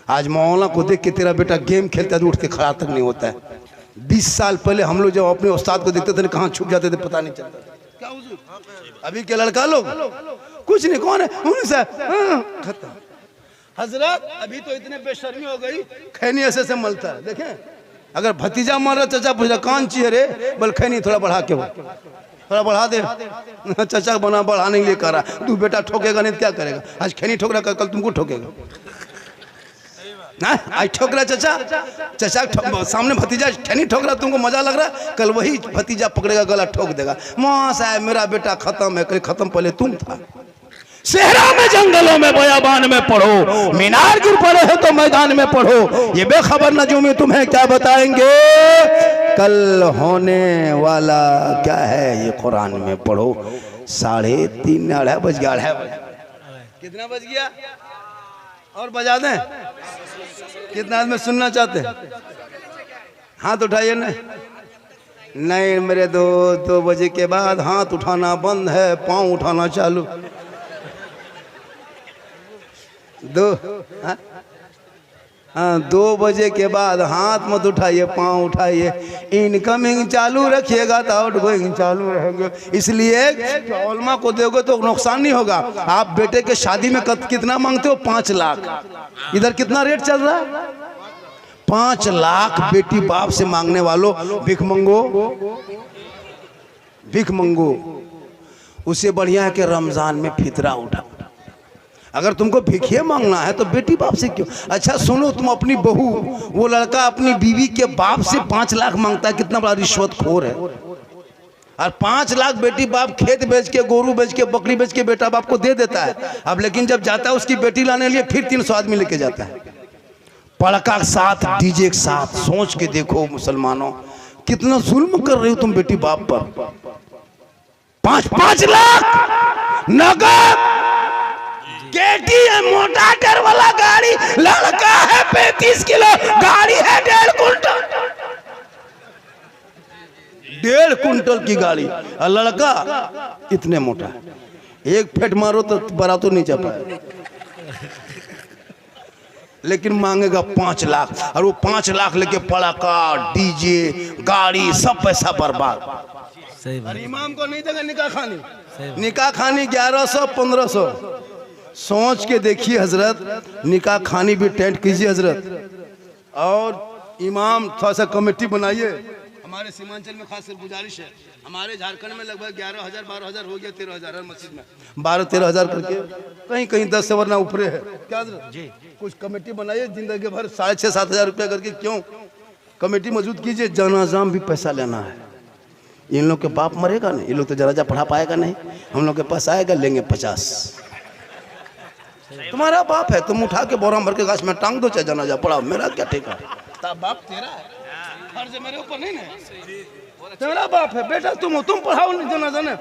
[SPEAKER 1] आज मौलाना को देख के तेरा बेटा गेम खेलता है तो उठ के खड़ा तक नहीं होता है। 20 साल पहले हम लोग जब अपने उस्ताद को देखते थे कहाँ छुप जाते थे पता नहीं चलता था। क्या हुजूर? अभी के लड़का लोग कुछ नहीं, कौन है उनसे खत्म। हजरत अभी तो इतने बेशर्मी हो गई, खैनी ऐसे मलता है। देखें अगर भतीजा मर रहा, चचा पूछ रहा कान चाहिए रे, बल खैनी थोड़ा बढ़ा के, थोड़ा बढ़ा दे, चचा बना बढ़ाने के लिए कर रहा। तू बेटा ठोकेगा नहीं क्या करेगा? आज खैनी ठोक रहा, कल तुमको ठोकेगा ना। आज ठोक रहा चचा सामने भतीजा खैनी ठोक रहा, तुमको मजा लग रहा, कल वही भतीजा पकड़ेगा, गला ठोक देगा। मां साहब मेरा बेटा खत्म है, खत्म पहले तुम था।
[SPEAKER 2] सेहरा में, जंगलों में, बयाबान में पढ़ो, मीनार गिर पड़े हो तो मैदान में पढ़ो। ये बेखबर नजूमी तुम्हें क्या बताएंगे, कल होने वाला क्या है ये कुरान में पढ़ो। 3:30 अढ़ाई बज गया,
[SPEAKER 1] कितना बज गया? और बजा दें? कितना आदमी सुनना चाहते हैं? हाथ उठाइए ना। नहीं मेरे 2 बजे के बाद हाथ उठाना बंद है, पाँव उठाना चालू। 2 बजे के बाद हाथ मत उठाइए, पाँव उठाइए। इनकमिंग चालू रखिएगा तो आउटगोइंग चालू रहेंगे। इसलिए उलमा को दोगे तो नुकसान नहीं होगा। आप बेटे के शादी में कितना मांगते हो? 5 लाख। इधर कितना रेट चल रहा है? 5 लाख बेटी बाप से मांगने वालों, भिख मंगो, भिख मंगो। उससे बढ़िया है कि रमजान में फितरा उठाओ। अगर तुमको भिखिए मांगना है तो बेटी बाप से क्यों? अच्छा सुनो, तुम अपनी बहू, वो लड़का अपनी बीवी के बाप से 5 लाख मांगता है, कितना बड़ा रिश्वतखोर है। और 5 लाख बेटी बाप खेत बेच के, गोरू बेच के, बकरी बेच के बेटा बाप को दे देता है। अब लेकिन जब जाता है उसकी बेटी लाने के लिए फिर 300 आदमी लेके जाता है, पड़का के साथ, डीजे के साथ। सोच के देखो मुसलमानों, कितना जुल्म कर रहे हो तुम बेटी बाप पर। 5 लाख नगद, KTM मोटा टायर वाला गाड़ी, लड़का है 35 किलो, गाड़ी है 1.5 कुंटल, 1.5 कुंटल की गाड़ी, और लड़का इतने मोटा है। एक फेट मारो तो बड़ा तो नहीं चपा, लेकिन मांगेगा 5 लाख। और वो 5 लाख लेके पड़ाका, डीजे, गाड़ी, सब पैसा बर्बाद।
[SPEAKER 2] सही बात।
[SPEAKER 1] इमाम को नहीं देगा निकाह खानी, निकाह खानी 1100 1500। सोच के देखिए हजरत, निकाह खानी भी टेंट कीजिए हजरत। और इमाम थोड़ा सा कमेटी बनाइए। हमारे सीमांचल में खास गुजारिश है, हमारे झारखंड में लगभग 11,000 12,000 हो गया, 13,000 हर मस्जिद में 12-13,000 करके, कहीं कहीं 10 से वरना ऊपरे है। क्या जी कुछ कमेटी बनाइए, जिंदगी भर 6,500-7,000 रुपया करके क्यों कमेटी मौजूद कीजिए। जनाजाम भी पैसा लेना है। इन लोग के बाप मरेगा नहीं, ये लोग तो जनाजा पढ़ा पाएगा नहीं, हम लोग के पास आएगा, लेंगे 50। तुम्हारा बाप है, तुम उठा के बोरा भर के गाछ में टांग दो, चाहे जनाजा पढ़ाओ, मेरा क्या ठेका? बाप तेरा है, फर्ज मेरे ऊपर नहीं ना। तेरा बाप है, बेटा तुम हो, तुम पढ़ाओ नहीं जनाजा ने,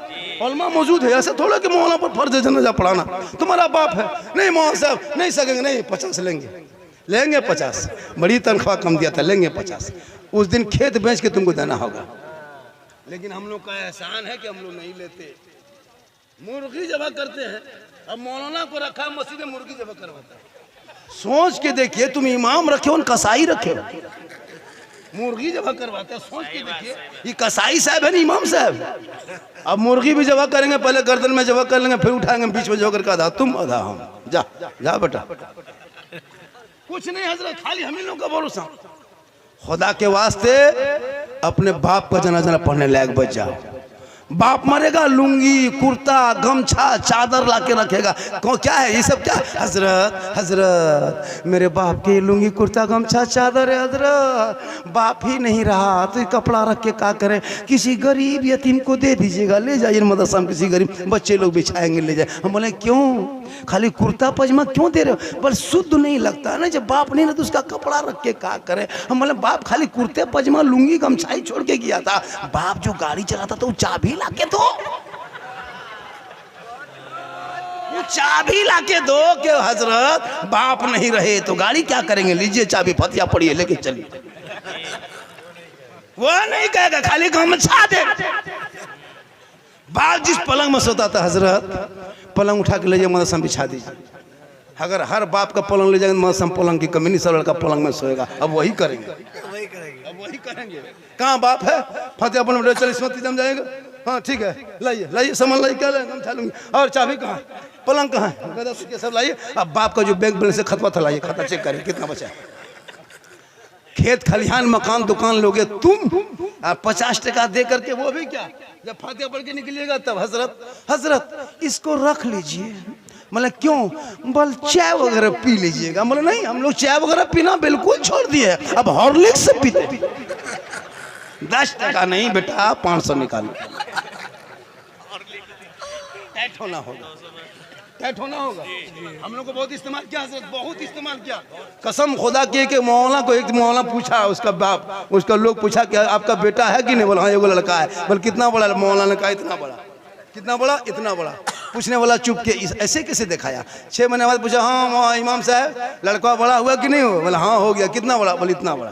[SPEAKER 1] उलमा मौजूद है। ऐसे थोड़ा कि मौलाना पर फर्ज है जनाजा पढ़ाना, तुम्हारा बाप है। नहीं मौलाना साहब नहीं सकेंगे, नहीं 50 लेंगे। लेंगे 50, बड़ी तनख्वाह कम दिया था, लेंगे 50। उस दिन खेत बेच के तुमको देना होगा। लेकिन हम लोग का एहसान है कि हम लोग नहीं लेते, मुर्गी जबा करते हैं। अब मौलाना को रखा है मस्जिद में, मुर्गी जबा करवाता है। सोच के देखिए, तुम इमाम रखे हो कसाई रखे हो, मुर्गी जबा करवाते हैं। सोच के देखिए, ये कसाई साहब है ना इमाम साहब। अब मुर्गी भी जबा करेंगे, पहले गर्दन में जबा कर लेंगे, फिर उठाएंगे बीच में जो करके आधा तुम आधा हम। जा जा बेटा, कुछ नहीं हजरत, खाली हम ही लोग का भरोसा। खुदा के वास्ते अपने बाप का जनाजा पढ़ने लायक बच जाओ। बाप मरेगा, लुंगी कुर्ता गमछा चादर लाके रखेगा। क्या है ये सब? क्या हजरत, हजरत मेरे बाप के लुंगी कुर्ता गमछा चादर है हजरत, बाप ही नहीं रहा तो कपड़ा रख के क्या करें? किसी गरीब यतीम को दे दीजिएगा, ले जाइए मदरसा में, किसी गरीब बच्चे लोग बिछाएंगे, ले जाए। हम बोले क्यों खाली कुर्ता पजामा क्यों दे रहे हो? बस शुद्ध नहीं लगता है ना, जब बाप नहीं ना तो उसका कपड़ा रख के क्या करें? हम बोले बाप खाली कुर्ते पजामा लुंगी गमछा ही छोड़ के गया था, बाप जो गाड़ी चलाता था वो चाबी लाके दो, वो चाबी लाके दो कि हजरत बाप नहीं रहे तो गाड़ी क्या करेंगे, लीजिए चाबी, फतिया पड़ी है लेके चलिए। वो नहीं कहेगा, खाली गमछा दे। बाप जिस पलंग में सोता था हजरत, पलंग उठा के ले जाए मदरसा में बिछा दीजिए। अगर हर बाप का पलंग ले जाएंगे मदरसा में, पलंग की कमी नहीं, सब लड़का पलंग में सोएगा। अब वही करेंगे, अब वही करेंगे। कहाँ बाप है? फतेह अपन चल इसमत जम जाएगा। हाँ ठीक है, लाइए लाइए सामान लाइए, क्या लाएंगे हम खा लूंगी। और चाबी कहाँ, पलंग कहाँ है, सब लाइए। अब बाप का जो बैंक बैलेंस से खतवा था लाइए, खाता चेक करिए कितना बचा है। खेत खलिहान मकान दुकान लोगे तुम, 50 टका दे करके, वो भी क्या जब फातिहा पढ़ के निकलिएगा तब हजरत, हजरत इसको रख लीजिए। मतलब क्यों? बोल चाय वगैरह पी लीजिएगा। बोले नहीं, हम लोग चाय वगैरह पीना बिल्कुल छोड़ दिए, अब हॉर्लिक्स पीते। 10 टका नहीं बेटा, 500 निकालो। टाइट होना होगा, टाइट होना होगा। हम लोग को बहुत इस्तेमाल किया हजरत, बहुत इस्तेमाल किया। कसम खुदा की कि मौलाना को एक मौलाना पूछा, उसका बाप, उसका लोग पूछा कि आपका बेटा है कि नहीं? बोला हाँ एगो लड़का है। बोल कितना बड़ा? मौलाना ने कहा इतना बड़ा। कितना बड़ा? इतना बड़ा। पूछने वाला चुप के ऐसे कैसे दिखाया। 6 महीने बाद पूछा, हाँ इमाम साहब लड़का बड़ा हुआ कि नहीं हुआ? बोला हाँ हो गया। कितना बड़ा? बोले इतना बड़ा।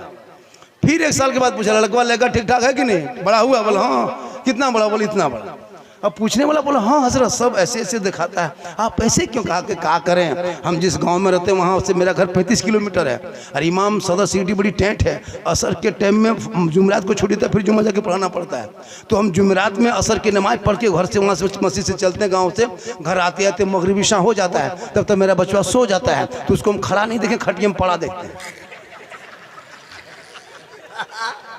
[SPEAKER 1] फिर 1 साल के बाद पूछा, लड़का लेकर ठीक ठाक है कि नहीं? बड़ा हुआ? बोला हाँ। कितना बड़ा? बोले इतना बड़ा। अब पूछने वाला बोला हाँ हजरत सब ऐसे ऐसे दिखाता है, आप ऐसे क्यों? कहा कि क्या करें, हम जिस गांव में रहते हैं वहाँ से मेरा घर 35 किलोमीटर है, और इमाम सदर सिटी बड़ी टेंट है। असर के टाइम में जुमेरात को छुट्टी था, फिर जुम्मा जाके पढ़ाना पड़ता है। तो हम जुमेरात में असर की नमाज पढ़ के घर से, वहाँ से मस्जिद से चलते हैं गाँव से, घर आते आते मगरिबी शाम हो जाता है, तब तक मेरा बच्चा सो जाता है। तो उसको हम खड़ा नहीं देखें, खटिया में पड़ा देखते हैं।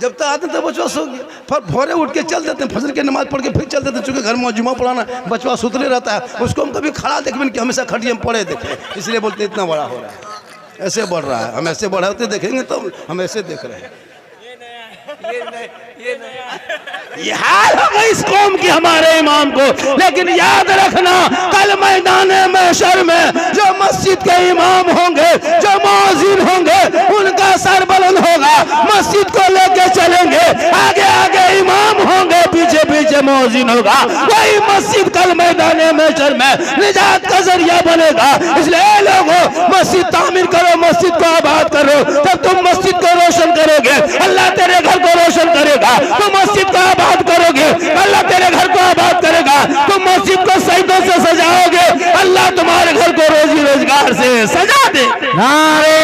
[SPEAKER 1] जब तक आते तब बचवा सो गया, फिर भोरे उठ के चल देते हैं, फजर की नमाज पढ़ के फिर चल देते हैं। चूँकि घर में जुम्मा पढ़ाना, बचवा सुतले रहता है, उसको हम कभी खड़ा देखें कि हमेशा खटिया में पड़े देखें, इसलिए बोलते इतना बड़ा हो रहा है, ऐसे बढ़ रहा है। हम ऐसे बढ़ाते देखेंगे तो हम ऐसे देख रहे हैं। ये हाल होगा इस कौम की हमारे इमाम को। लेकिन याद रखना, कल मैदान महशर में जो मस्जिद के इमाम होंगे, जो मौजिन होंगे, उनका सर बुलंद होगा, मस्जिद को लेके चलेंगे, आगे आगे इमाम होंगे, पीछे पीछे मौजिन होगा। वही मस्जिद कल मैदान महशर में निजात का जरिया बनेगा। इसलिए लोगों, मस्जिद तामीर करो, मस्जिद को आबाद करो, तब तुम मस्जिद को रोशन करोगे, अल्लाह तेरे घर को रोशन करेगा। तुम मस्जिद को आबाद करोगे, अल्लाह तेरे घर को आबाद करेगा। तुम मस्जिद को सजदों से सजाओगे, अल्लाह तुम्हारे घर को रोजी रोजगार से सजा दे।
[SPEAKER 2] नारे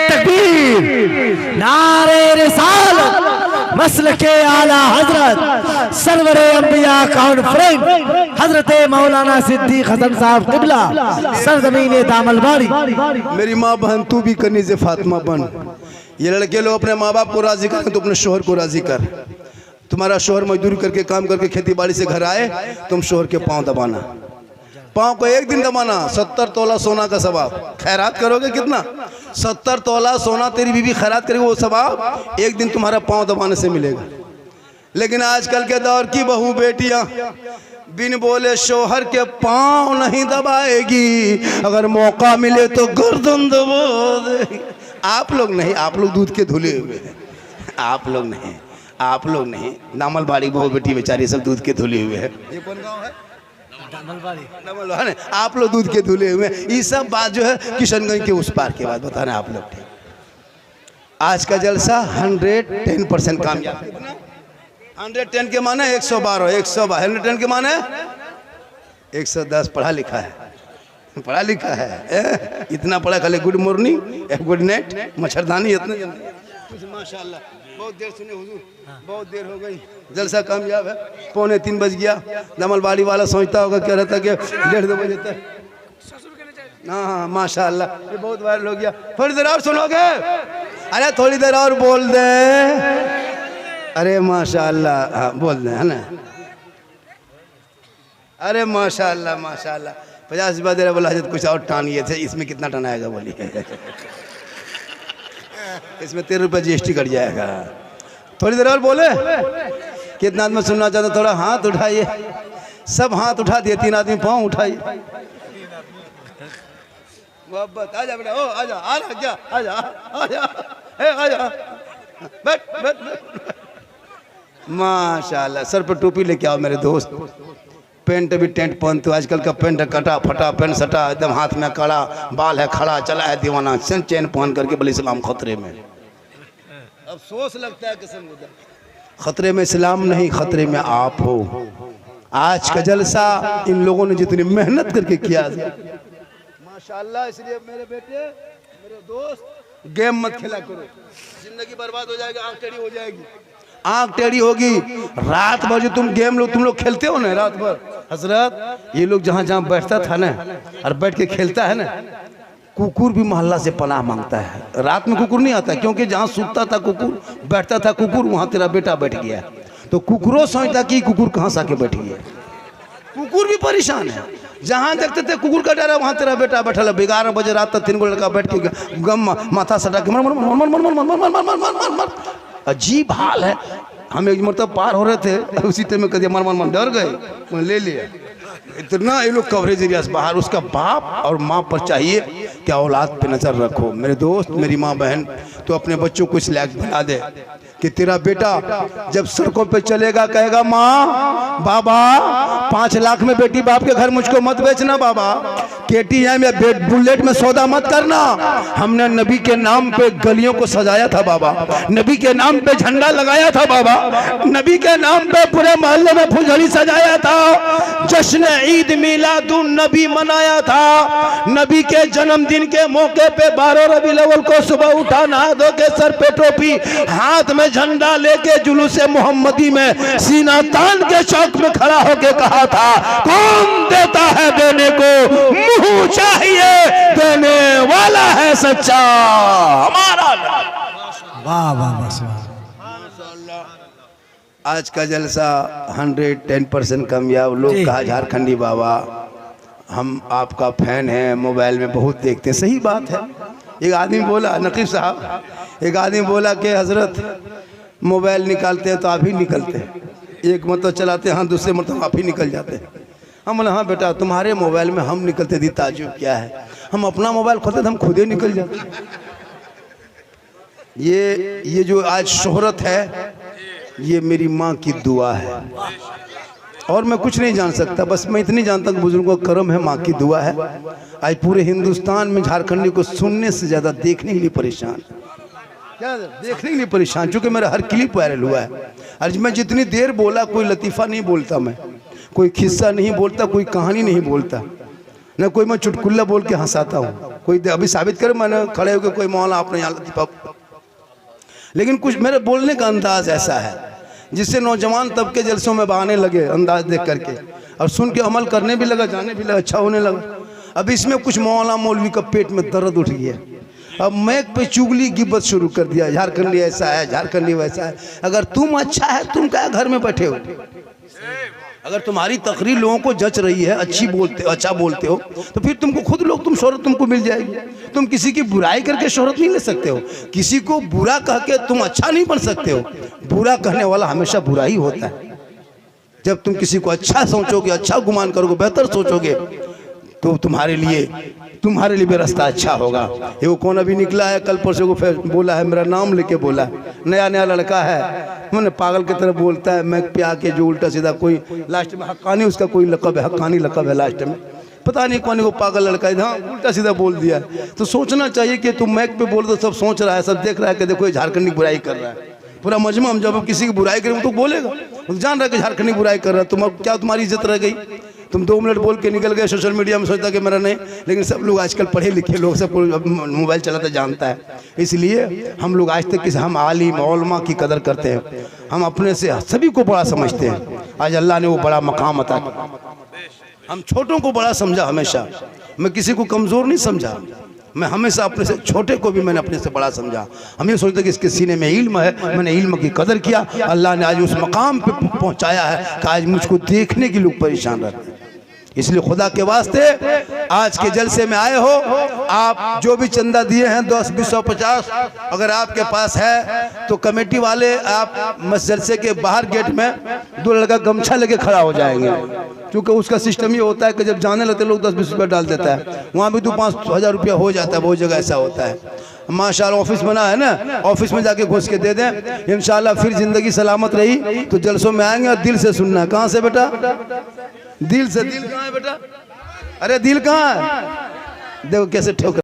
[SPEAKER 2] तकबीर, नारे रिसालत, मसलके आला हजरत सरवरे अंबिया कॉन्फ्रेंस हजरत मौलाना सिद्दीक हसन साहब किबला सरजमीन दामलबाड़ी।
[SPEAKER 1] मेरी माँ बहन तू भी करनी से फातिमा बन। ये लड़के लोग अपने माँ बाप को राजी करें तो अपने शोहर को राजी कर। तुम्हारा शोहर मजदूरी करके काम करके खेती बाड़ी से घर आए, तुम शोहर के पाँव दबाना, पाँव को एक दिन दबाना। 70 तोला सोना का सवाब। खैरात करोगे कितना? 70 तोला सोना तेरी बीवी खैरात करेगी, वो सवाब एक दिन तुम्हारा पाँव दबाने से मिलेगा। लेकिन आजकल के दौर की बहू बेटियां बिन बोले शोहर के पाँव नहीं दबाएगी, अगर मौका मिले तो गर्दन दबा देगी। आप लोग नहीं, आप लोग दूध के धुले हुए हैं। आप लोग नहीं, आप लोग नहीं। दामलबाड़ी बहू बेटी बेचारी सब दूध के धुले हुए हैं। ये कौन गाँव है? डमल वाले आप लोग दूध के धुले हुए। ये सब बात जो है किशनगंज के उस पार के बाद बताना आप लोग। ठीक, आज का जलसा 110% कामयाब। 110 के माने 112, 112 110 के माने 110। पढ़ा लिखा है, पढ़ा लिखा है। इतना पढ़ा खाली गुड मॉर्निंग गुड नाइट मच्छरदानी इतना माशाल्लाह। बहुत देर सुने हुजूर, बहुत देर हो गई। जलसा कामयाब है। 2:45 बज गया। दमलबाड़ी वाला सोचता होगा क्या रहता कि 1:30 बजे तक। हाँ माशाल्लाह, ये बहुत वायरल हो गया। थोड़ी देर और सुनोगे? अरे थोड़ी देर और बोल दे। अरे माशाल्लाह, हाँ बोल दे, है ना। अरे माशाल्लाह माशाल्लाह। 50 रुपया दे रहा बोला हजरत कुछ और टानिए थे। इसमें कितना टन आएगा बोलिए? इसमें 13 रुपये GST कट जाएगा। थोड़ी देर और बोले। कितना आदमी सुनना चाहते? थोड़ा हाथ उठाइए। सब हाथ उठा दिए। 3 आदमी पाँव उठाइए। मोहब्बत आजा बेटा, ओ आजा, आ रहा क्या? आजा आजा, ए आजा, बैठ बैठ। माशाल्लाह। सर पर टोपी लेके आओ मेरे दोस्त। पेंट भी टेंट पहनते हो। आजकल का पेंट है कटा फटा, पेंट सटा, एकदम हाथ में कड़ा, बाल है खड़ा, चला है दीवाना, चेन पहन करके बोले इस्लाम खतरे में। अफसोस लगता है कसम खुदा, खतरे में इस्लाम नहीं, खतरे में आप हो। आज का जलसा इन लोगों ने जितनी मेहनत करके किया माशाल्लाह। इसलिए मेरे बेटे, मेरे दोस्त, गेम मत खेला करो, जिंदगी बर्बाद हो जाएगी, आंख टेढ़ी हो जाएगी। आंख टेढ़ी होगी। रात भर जो तुम गेम तुम लोग खेलते हो ना रात भर, हजरत ये लोग जहाँ जहाँ बैठता था ना और बैठ के खेलता है ना, कुकुर भी मोहल्ला से पनाह मांगता है। रात में कुकुर नहीं आता, क्योंकि जहाँ सूतता था कुकुर, बैठता था कुकुर, वहाँ तेरा बेटा बैठ गया। तो कुकुरों सोचता कि कुकुर कहाँ से आके बैठ गया। कुकुर भी परेशान है। जहाँ देखते थे कुकुर का डरा, वहाँ तेरा बेटा बैठा। 11 बजे रात तक 3 लड़का बैठ के गम माथा सटा के मर मर मर मर मर मर मर मर मर मर मर मर। अजीब हाल है। हम एक मतलब पार हो रहे थे, उसी टाइम में कह मर मर मर, डर गए, ले लिया। इतना ये लोग कवरेज एरिया से बाहर। उसका बाप और माँ पर चाहिए कि औलाद पे नजर रखो। मेरे दोस्त, मेरी माँ बहन, तो अपने बच्चों को इस लायक बना दे कि तेरा बेटा जब सड़कों पे चलेगा कहेगा माँ बाबा 5 लाख में बेटी बाप के घर मुझको मत बेचना बाबा, KTM या बुलेट में सौदा मत करना। हमने नबी के नाम पे गलियों को सजाया था बाबा, नबी के नाम पे झंडा लगाया था बाबा, नबी के नाम पे पूरे मोहल्ले में फुलझड़ी सजाया था, जश्न ईद मिलादुन नबी मनाया था। नबी के जन्मदिन के मौके पे 12 रबीउल अव्वल को सुबह उठा, नहा धो के सर पे टोपी, हाथ में झंडा लेके जुलूसे मोहम्मदी में सीना तान के चौक में खड़ा होके कहा था, कौन देता है देने को, मुंह चाहिए देने वाला है सच्चा हमारा।
[SPEAKER 2] वाह वाह वाह।
[SPEAKER 1] आज का जलसा 110% कामयाब। लोग कहा झारखंडी बाबा हम आपका फैन हैं, मोबाइल में बहुत देखते हैं। सही बात है। एक आदमी बोला, नकीब साहब, एक आदमी बोला कि हजरत मोबाइल निकालते हैं तो आप ही निकलते हैं, एक मतलब चलाते हैं, हाँ दूसरे मतलब आप ही निकल जाते हैं। हम बोले हाँ बेटा तुम्हारे मोबाइल में हम निकलते दी ताजुब क्या है, हम अपना मोबाइल खोलते तो हम खुद ही निकल जाते। ये जो आज शोहरत है ये मेरी माँ की दुआ है, और मैं कुछ नहीं जान सकता। बस मैं इतनी जानता हूँ बुजुर्गों का करम है, माँ की दुआ है। आज पूरे हिंदुस्तान में झारखंडी को सुनने से ज़्यादा देखने के लिए परेशान, क्या देखने के लिए परेशान, चूँकि मेरा हर क्लिप वायरल हुआ है। आज मैं जितनी देर बोला, कोई लतीफ़ा नहीं बोलता, मैं कोई किस्सा नहीं बोलता, कोई कहानी नहीं बोलता, न कोई मैं चुटकुल्ला बोल के हंसाता हूँ। कोई अभी साबित करे मैंने खड़े होकर कोई मौला आपने यहाँ लतीफ़ा, लेकिन कुछ मेरे बोलने का अंदाज ऐसा है जिससे नौजवान तबके जलसों में बहाने लगे अंदाज देख करके, और सुन के अमल करने भी लगा, जाने भी लगा, अच्छा होने लगा। अब इसमें कुछ मौला मौलवी का पेट में दर्द उठ गया। अब मैक पे चुगली गिब्बत शुरू कर दिया, झारखंडी ऐसा है, झारखंडी वैसा है। अगर तुम अच्छा है, तुम क्या घर में बैठे हो? अगर तुम्हारी तकरीर लोगों को जच रही है, अच्छी बोलते हो, अच्छा बोलते हो, तो फिर तुमको खुद लोग, तुम शोहरत तुमको मिल जाएगी। तुम किसी की बुराई करके शोहरत नहीं ले सकते हो, किसी को बुरा कह के तुम अच्छा नहीं बन सकते हो। बुरा कहने वाला हमेशा बुरा ही होता है। जब तुम किसी को अच्छा सोचोगे, अच्छा गुमान करोगे, बेहतर सोचोगे, तो तुम्हारे लिए तुम्हारे लिए भी रास्ता अच्छा होगा। ये वो कौन अभी निकला है, कल परसों को फिर बोला है, मेरा नाम लेके बोला है, नया नया लड़का है, मैंने पागल की तरह बोलता है, मैं पे आके जो उल्टा सीधा कोई लास्ट में हक्कानी, उसका कोई लकब है, हक्कानी लकब है लास्ट में, पता नहीं कौन, वो पागल लड़का है, हाँ उल्टा सीधा बोल दिया। तो सोचना चाहिए कि तुम मैक पे बोल दो, सब सोच रहा है, सब देख रहा है कि देखो ये झारखंड की बुराई कर रहा है, पूरा मजमा। हम जब किसी की बुराई करें तो बोलेगा, जान रहा है कि झारखंड की बुराई कर रहा है, तुम क्या तुम्हारी इज्जत रह गई? तुम 2 मिनट बोल के निकल गए सोशल मीडिया में, सोचता कि मेरा नहीं, लेकिन सब लोग आजकल पढ़े लिखे लोग, सब मोबाइल चलाते जानता है। इसलिए हम लोग आज तक हम आलिम उलमा की कदर करते हैं, हम अपने से सभी को बड़ा समझते हैं। आज अल्लाह ने वो बड़ा मकाम अता किया, हम छोटों को बड़ा समझा हमेशा, मैं किसी को कमज़ोर नहीं समझा, मैं हमेशा अपने से छोटे को भी मैंने अपने से बड़ा समझा। हम ये सोचते कि इसके सीने में इल्म है, मैंने इल्म की कदर किया, अल्लाह ने आज उस मकाम पे पहुंचाया है कि आज मुझको देखने के लोग परेशान रहते हैं। इसलिए खुदा के वास्ते आज के जलसे में आए हो, आप जो भी चंदा दिए हैं 10, 20, 50, अगर आपके पास है तो कमेटी वाले आप जलसे के बाहर गेट में 2 लड़का गमछा लेके खड़ा हो जाएंगे, क्योंकि उसका सिस्टम ये होता है कि जब जाने लगते लोग 10-20 रुपये डाल देता है, वहाँ भी 2-5 हज़ार रुपया हो जाता है, बहुत जगह ऐसा होता है। माशाल्लाह ऑफिस बना है ना, ऑफिस में जाके घुस के दे दें, इंशाल्लाह फिर जिंदगी सलामत रही तो जलसों में आएंगे। और दिल से सुनना है, कहाँ से बेटा? दिल से। दिल कहाँ है बेटा? अरे दिल कहाँ है? देखो कैसे ठोक